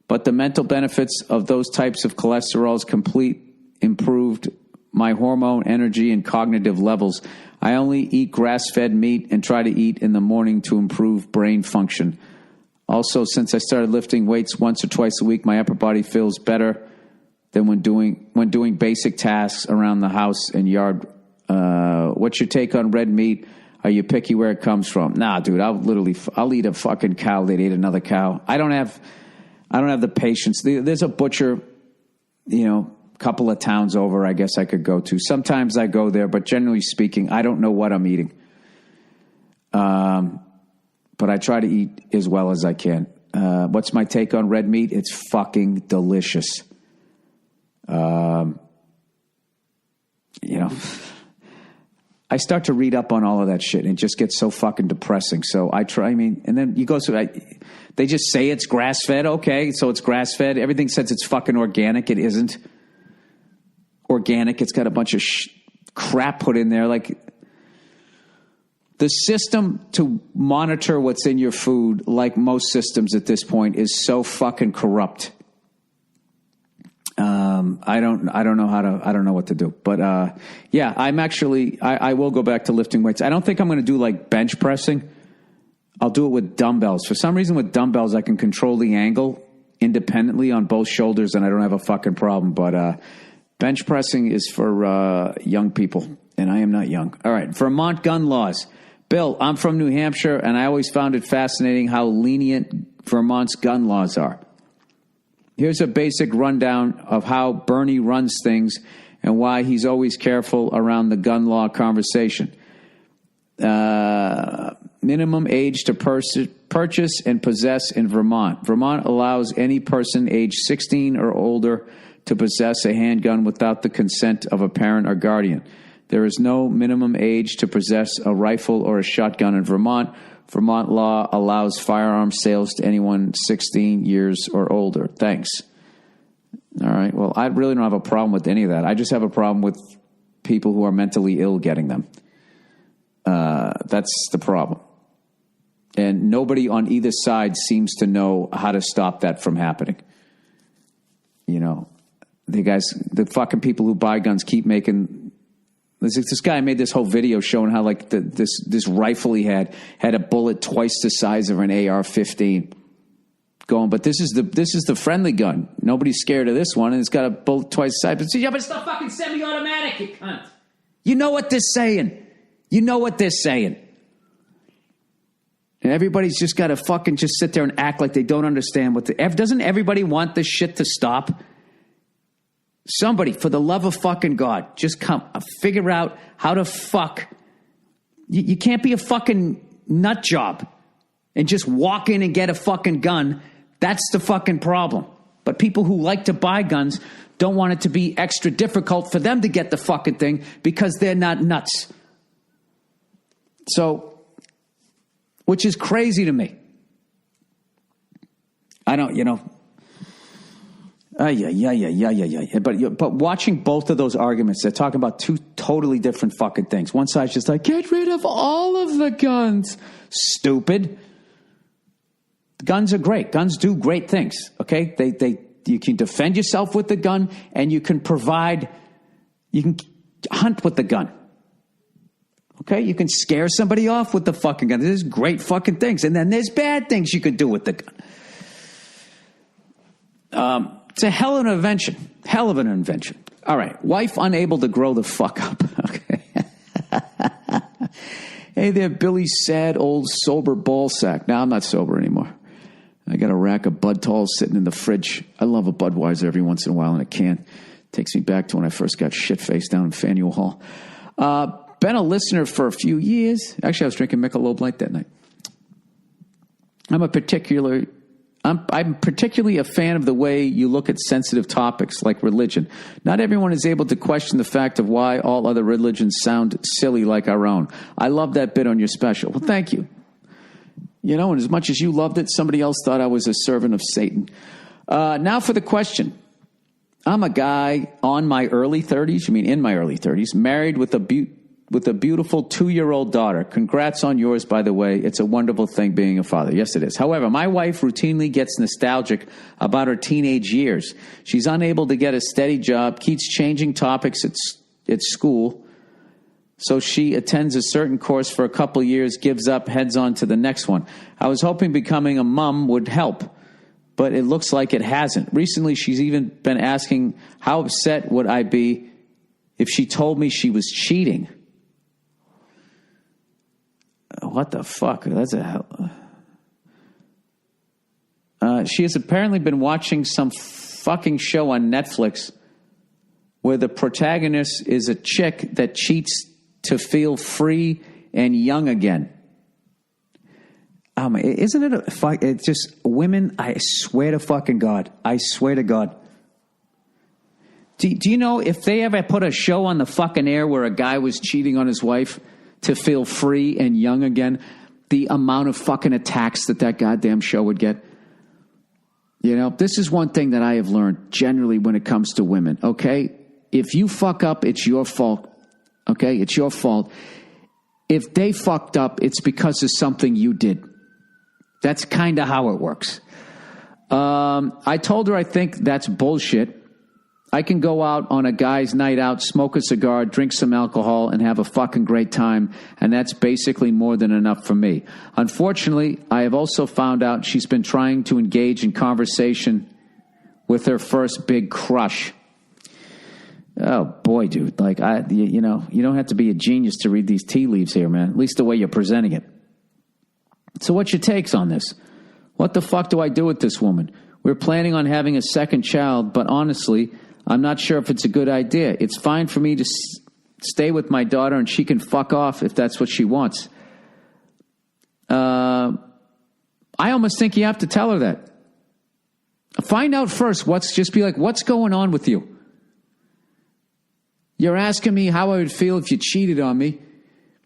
[SPEAKER 2] but the mental benefits of those types of cholesterols improved my hormone, energy, and cognitive levels. I only eat grass-fed meat and try to eat in the morning to improve brain function. Also, since I started lifting weights once or twice a week, my upper body feels better than when doing basic tasks around the house and yard. What's your take on red meat? Are you picky where it comes from? Nah, dude, I'll eat a fucking cow that ate another cow. I don't have the patience. There's a butcher, couple of towns over, I guess I could go to. Sometimes I go there, but generally speaking, I don't know what I'm eating. But I try to eat as well as I can. What's my take on red meat? It's fucking delicious. I start to read up on all of that shit and it just gets so fucking depressing. So and then you go through, they just say it's grass fed. Okay. So it's grass fed. Everything says it's fucking organic. It isn't organic. It's got a bunch of crap put in there. Like the system to monitor what's in your food, like most systems at this point, is so fucking corrupt. I don't know what to do, but, yeah, I will go back to lifting weights. I don't think I'm going to do like bench pressing. I'll do it with dumbbells. For some reason with dumbbells, I can control the angle independently on both shoulders and I don't have a fucking problem. But, bench pressing is for, young people and I am not young. All right. Vermont gun laws. Bill, I'm from New Hampshire and I always found it fascinating how lenient Vermont's gun laws are. Here's a basic rundown of how Bernie runs things and why he's always careful around the gun law conversation. Minimum age to purchase and possess in Vermont. Vermont allows any person age 16 or older to possess a handgun without the consent of a parent or guardian. There is no minimum age to possess a rifle or a shotgun in Vermont. Vermont law allows firearm sales to anyone 16 years or older. Thanks. All right. Well, I really don't have a problem with any of that. I just have a problem with people who are mentally ill getting them. That's the problem. And nobody on either side seems to know how to stop that from happening. The fucking people who buy guns keep making... This guy made this whole video showing how like this rifle he had a bullet twice the size of an AR-15. Going, but this is the friendly gun. Nobody's scared of this one, and it's got a bullet twice the size. But yeah, but it's not fucking semi-automatic, you cunt. You know what they're saying. And everybody's just got to fucking just sit there and act like they don't understand doesn't everybody want this shit to stop? Somebody, for the love of fucking God, just come figure out how to fuck. You can't be a fucking nut job and just walk in and get a fucking gun. That's the fucking problem. But people who like to buy guns don't want it to be extra difficult for them to get the fucking thing because they're not nuts. So, which is crazy to me. I don't, But watching both of those arguments, they're talking about two totally different fucking things. One side's just like, get rid of all of the guns. Stupid. Guns are great. Guns do great things. Okay, you can defend yourself with the gun, and you can hunt with the gun. Okay, you can scare somebody off with the fucking gun. There's great fucking things, and then there's bad things you can do with the gun. It's a hell of an invention. All right. Wife unable to grow the fuck up. Okay. Hey there, Billy, sad old sober ball sack. Now I'm not sober anymore. I got a rack of Bud Talls sitting in the fridge. I love a Budweiser every once in a while in a can. Takes me back to when I first got shit-faced down in Faneuil Hall. Been a listener for a few years. Actually, I was drinking Michelob Light that night. I'm I'm particularly a fan of the way you look at sensitive topics like religion. Not everyone is able to question the fact of why all other religions sound silly like our own. I love that bit on your special. Well, thank you. You know, and as much as you loved it, somebody else thought I was a servant of Satan. Now for the question. I'm a guy on my early 30s, in my early 30s, married with a beautiful 2-year-old daughter. Congrats on yours, by the way. It's a wonderful thing being a father. Yes, it is. However, my wife routinely gets nostalgic about her teenage years. She's unable to get a steady job, keeps changing topics at school. So she attends a certain course for a couple years, gives up, heads on to the next one. I was hoping becoming a mom would help, but it looks like it hasn't. Recently, she's even been asking how upset would I be if she told me she was cheating. What the fuck? That's a hell. She has apparently been watching some fucking show on Netflix where the protagonist is a chick that cheats to feel free and young again. Isn't it it's just women? I swear to fucking God. I swear to God. Do you know if they ever put a show on the fucking air where a guy was cheating on his wife to feel free and young again, the amount of fucking attacks that goddamn show would get? You know, this is one thing that I have learned generally when it comes to women, okay? If you fuck up, it's your fault. Okay, it's your fault. If they fucked up, it's because of something you did. That's kind of how it works. I told her I think that's bullshit. I can go out on a guy's night out, smoke a cigar, drink some alcohol, and have a fucking great time, and that's basically more than enough for me. Unfortunately, I have also found out she's been trying to engage in conversation with her first big crush. Oh, boy, dude. You don't have to be a genius to read these tea leaves here, man. At least the way you're presenting it. So what's your takes on this? What the fuck do I do with this woman? We're planning on having a second child, but honestly, I'm not sure if it's a good idea. It's fine for me to stay with my daughter and she can fuck off if that's what she wants. I almost think you have to tell her that. Find out first. Just be like, what's going on with you? You're asking me how I would feel if you cheated on me.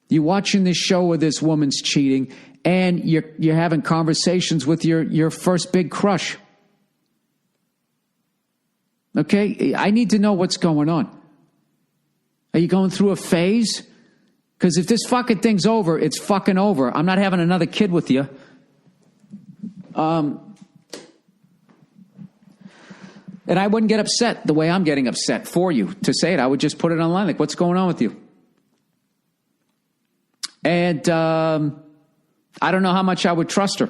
[SPEAKER 2] You're watching this show where this woman's cheating, and you're having conversations with your first big crush. Okay? I need to know what's going on. Are you going through a phase? Because if this fucking thing's over, it's fucking over. I'm not having another kid with you. And I wouldn't get upset the way I'm getting upset for you to say it. I would just put it online, like, what's going on with you? And I don't know how much I would trust her.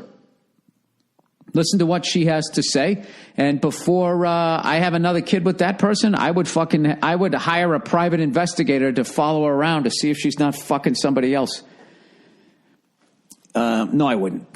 [SPEAKER 2] Listen to what she has to say. And before I have another kid with that person, I would hire a private investigator to follow her around to see if she's not fucking somebody else. No, I wouldn't.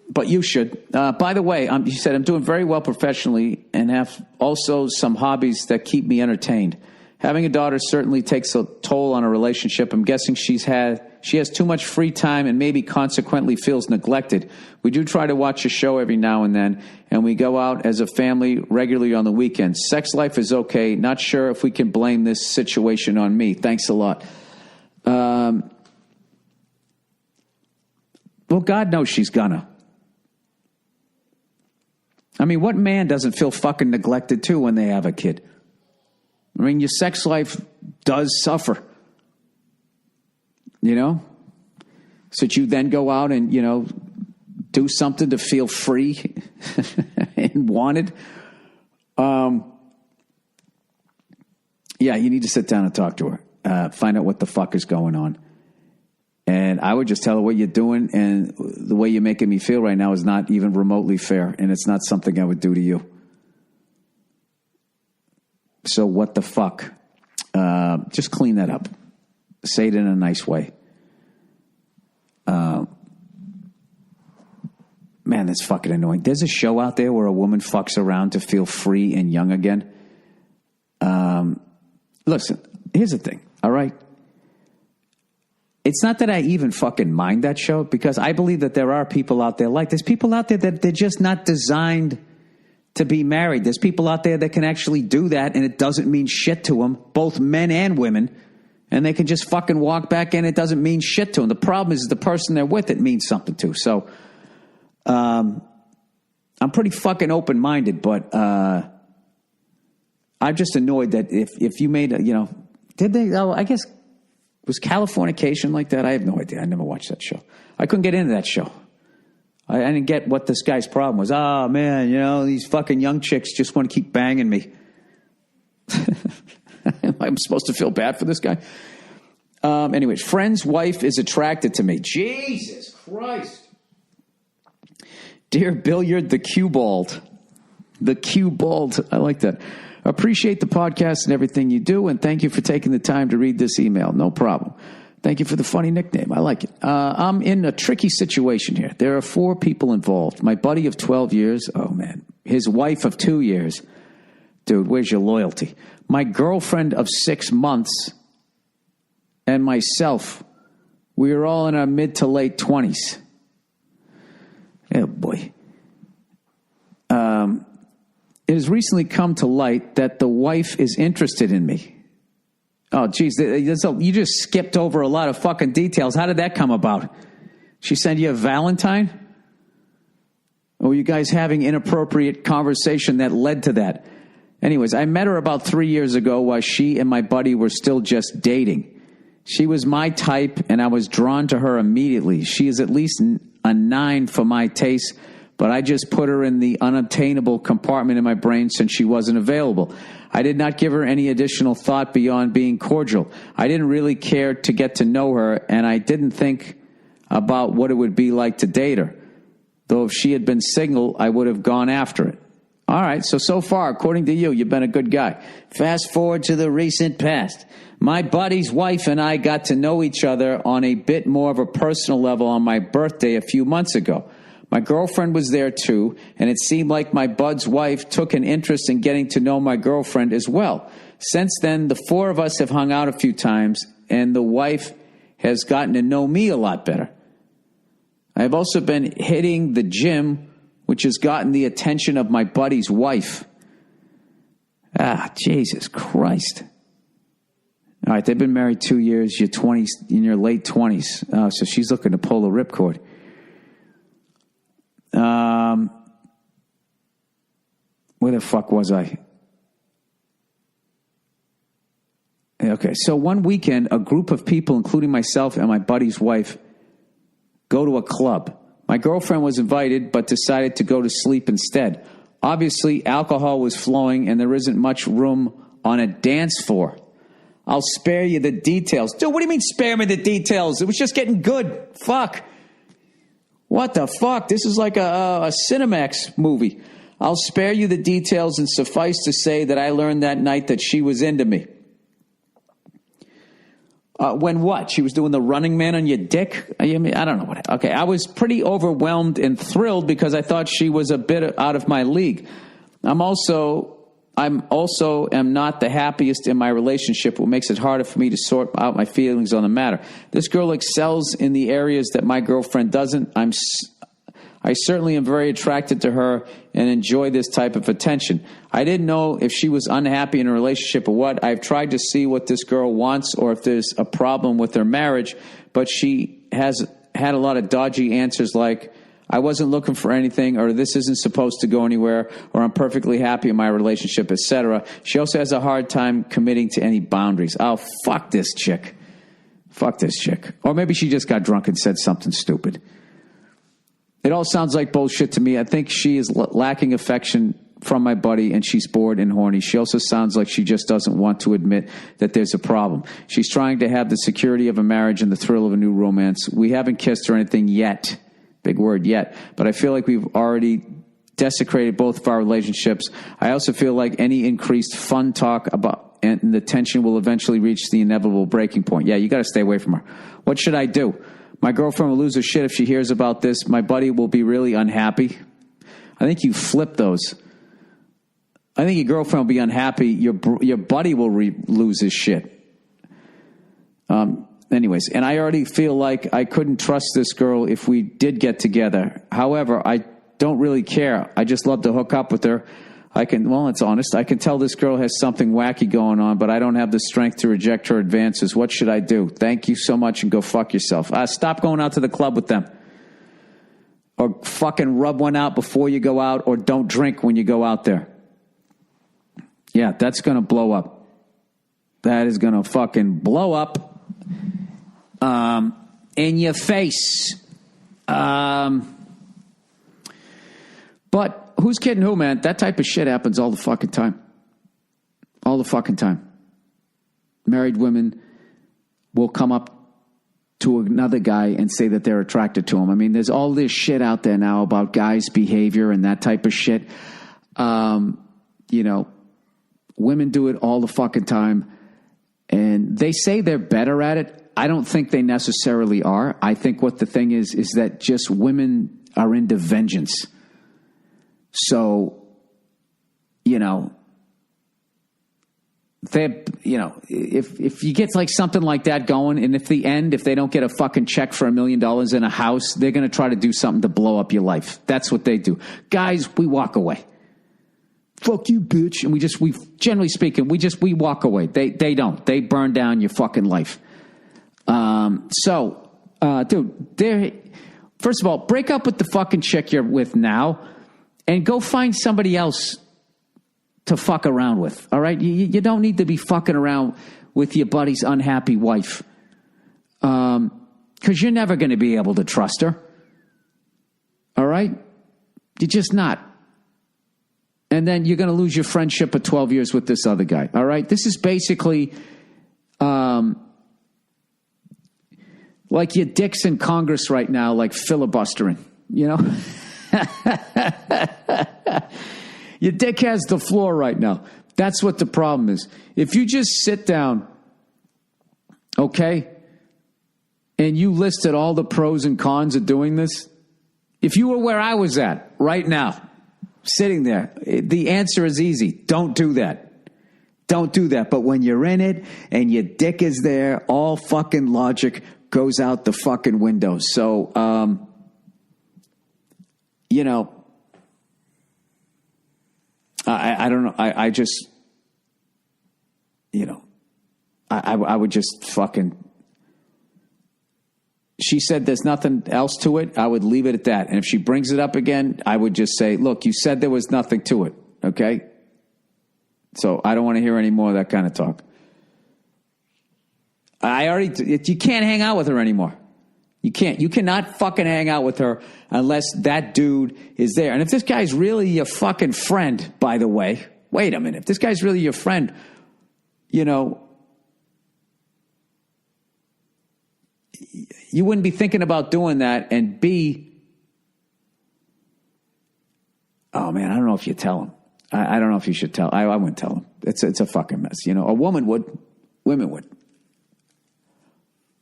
[SPEAKER 2] But you should. By the way, you said I'm doing very well professionally and have also some hobbies that keep me entertained. Having a daughter certainly takes a toll on a relationship. I'm guessing she has too much free time and maybe consequently feels neglected. We do try to watch a show every now and then, and we go out as a family regularly on the weekends. Sex life is okay. Not sure if we can blame this situation on me. Thanks a lot. Well, God knows she's gonna. I mean, what man doesn't feel fucking neglected too when they have a kid? I mean, your sex life does suffer. You know? So that you then go out and, do something to feel free and wanted. Yeah, you need to sit down and talk to her. Find out what the fuck is going on. And I would just tell her what you're doing, and the way you're making me feel right now is not even remotely fair, and it's not something I would do to you. So what the fuck? Just clean that up. Say it in a nice way. Man, that's fucking annoying. There's a show out there where a woman fucks around to feel free and young again. Listen, here's the thing, all right? it's not that I even fucking mind that show, because I believe that there are people out there there's people out there that they're just not designed to be married. There's people out there that can actually do that, and it doesn't mean shit to them, both men and women, and they can just fucking walk back in. It doesn't mean shit to them. The problem is the person they're with, it means something to. So I'm pretty fucking open-minded, but I'm just annoyed that if you made did they, I guess, was Californication like that? I have no idea. I never watched that show. I couldn't get into that show. I didn't get what this guy's problem was. Oh, man, these fucking young chicks just want to keep banging me. I'm supposed to feel bad for this guy? Anyways, friend's wife is attracted to me. Jesus Christ. Dear Billiard, the cue bald. The cue bald. I like that. Appreciate the podcast and everything you do, and thank you for taking the time to read this email. No problem. Thank you for the funny nickname. I like it. I'm in a tricky situation here. There are 4 people involved. My buddy of 12 years. Oh, man. His wife of 2 years. Dude, where's your loyalty? My girlfriend of 6 months. And myself. We are all in our mid to late 20s. Oh, boy. It has recently come to light that the wife is interested in me. Oh, geez, you just skipped over a lot of fucking details. How did that come about? She sent you a Valentine? Or were you guys having inappropriate conversation that led to that? Anyways, I met her about 3 years ago while she and my buddy were still just dating. She was my type, and I was drawn to her immediately. She is at least a 9 for my taste, but I just put her in the unobtainable compartment in my brain since she wasn't available. I did not give her any additional thought beyond being cordial. I didn't really care to get to know her, and I didn't think about what it would be like to date her. Though if she had been single, I would have gone after it. All right, so far, according to you, you've been a good guy. Fast forward to the recent past. My buddy's wife and I got to know each other on a bit more of a personal level on my birthday a few months ago. My girlfriend was there too, and it seemed like my bud's wife took an interest in getting to know my girlfriend as well. Since then, the 4 of us have hung out a few times, and the wife has gotten to know me a lot better. I've also been hitting the gym, which has gotten the attention of my buddy's wife. Ah, Jesus Christ. All right, they've been married 2 years. You're 20, in your late 20s. So she's looking to pull a ripcord. Where the fuck was I? Okay, so one weekend, a group of people, including myself and my buddy's wife, go to a club. My girlfriend was invited, but decided to go to sleep instead. Obviously, alcohol was flowing, and there isn't much room on a dance floor. I'll spare you the details. Dude, what do you mean spare me the details? It was just getting good. Fuck. What the fuck? This is like a Cinemax movie. I'll spare you the details, and suffice to say that I learned that night that she was into me. When what? She was doing the Running Man on your dick? I don't know what. Okay, I was pretty overwhelmed and thrilled because I thought she was a bit out of my league. I'm also not the happiest in my relationship, what makes it harder for me to sort out my feelings on the matter. This girl excels in the areas that my girlfriend doesn't. I certainly am very attracted to her and enjoy this type of attention. I didn't know if she was unhappy in a relationship or what. I've tried to see what this girl wants or if there's a problem with her marriage, but she has had a lot of dodgy answers like, I wasn't looking for anything, or this isn't supposed to go anywhere, or I'm perfectly happy in my relationship, etc. She also has a hard time committing to any boundaries. Oh, fuck this chick. Fuck this chick. Or maybe she just got drunk and said something stupid. It all sounds like bullshit to me. I think she is lacking affection from my buddy, and she's bored and horny. She also sounds like she just doesn't want to admit that there's a problem. She's trying to have the security of a marriage and the thrill of a new romance. We haven't kissed or anything yet. Big word, yet. But I feel like we've already desecrated both of our relationships. I also feel like any increased fun talk about and the tension will eventually reach the inevitable breaking point. Yeah, you got to stay away from her. What should I do? My girlfriend will lose her shit if she hears about this. My buddy will be really unhappy. I think you flip those. I think your girlfriend will be unhappy. Your buddy will lose his shit. And Anyways, and I already feel like I couldn't trust this girl if we did get together. However, I don't really care. I just love to hook up with her. It's honest. I can tell this girl has something wacky going on, but I don't have the strength to reject her advances. What should I do? Thank you so much and go fuck yourself. Stop going out to the club with them. Or fucking rub one out before you go out, or don't drink when you go out there. Yeah, that's going to blow up. That is going to fucking blow up in your face. But who's kidding who, man? That type of shit happens all the fucking time. All the fucking time. Married women will come up to another guy and say that they're attracted to him. I mean, there's all this shit out there now about guys' behavior and that type of shit. Women do it all the fucking time. And they say they're better at it. I don't think they necessarily are. I think what the thing is that just women are into vengeance. So, if you get like something like that going, and if they don't get a fucking check for $1 million in a house, they're going to try to do something to blow up your life. That's what they do. Guys, we walk away. Fuck you, bitch. And we generally speaking, we walk away. They don't. They burn down your fucking life. Dude, first of all, break up with the fucking chick you're with now and go find somebody else to fuck around with. All right. You don't need to be fucking around with your buddy's unhappy wife. Cause you're never going to be able to trust her. All right. You're just not. And then you're going to lose your friendship of 12 years with this other guy. All right. This is basically, like your dick's in Congress right now, like filibustering, Your dick has the floor right now. That's what the problem is. If you just sit down, okay, and you listed all the pros and cons of doing this, if you were where I was at right now, sitting there, the answer is easy. Don't do that. Don't do that. But when you're in it and your dick is there, all fucking logic goes out the fucking window. So, I don't know. I just, I would just fucking, she said there's nothing else to it. I would leave it at that. And if she brings it up again, I would just say, look, you said there was nothing to it. Okay. So I don't want to hear any more of that kind of talk. You can't hang out with her anymore. You can't. You cannot fucking hang out with her unless that dude is there. And if this guy's really your fucking friend, by the way, wait a minute. If this guy's really your friend, you wouldn't be thinking about doing that. And B, oh man, I don't know if you tell him. I don't know if you should tell. I wouldn't tell him. It's a fucking mess. A woman would. Women would.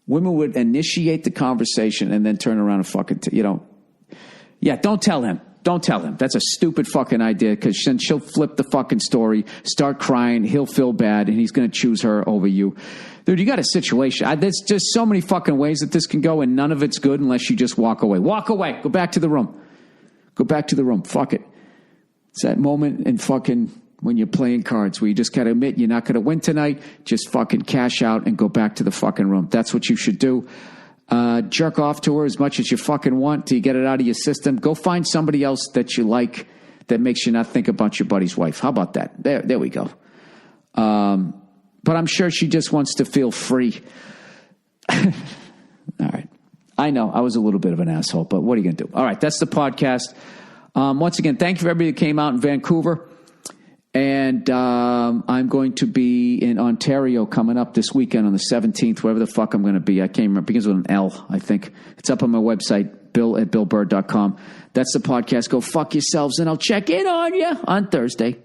[SPEAKER 2] Women would initiate the conversation and then turn around and fucking, yeah, don't tell him. Don't tell him. That's a stupid fucking idea because then she'll flip the fucking story, start crying, he'll feel bad, and he's going to choose her over you. Dude, you got a situation. There's just so many fucking ways that this can go, and none of it's good unless you just walk away. Walk away. Go back to the room. Go back to the room. Fuck it. It's that moment in fucking when you're playing cards where you just got to admit you're not going to win tonight. Just fucking cash out and go back to the fucking room. That's what you should do. Jerk off to her as much as you fucking want till you get it out of your system. Go find somebody else that you like that makes you not think about your buddy's wife. How about that? There we go. But I'm sure she just wants to feel free. All right. I know I was a little bit of an asshole, but what are you going to do? All right. That's the podcast. Once again, thank you for everybody that came out in Vancouver. And I'm going to be in Ontario coming up this weekend on the 17th, wherever the fuck I'm going to be. I can't remember. It begins with an L, I think. It's up on my website, bill@billburr.com. That's the podcast. Go fuck yourselves, and I'll check in on you on Thursday.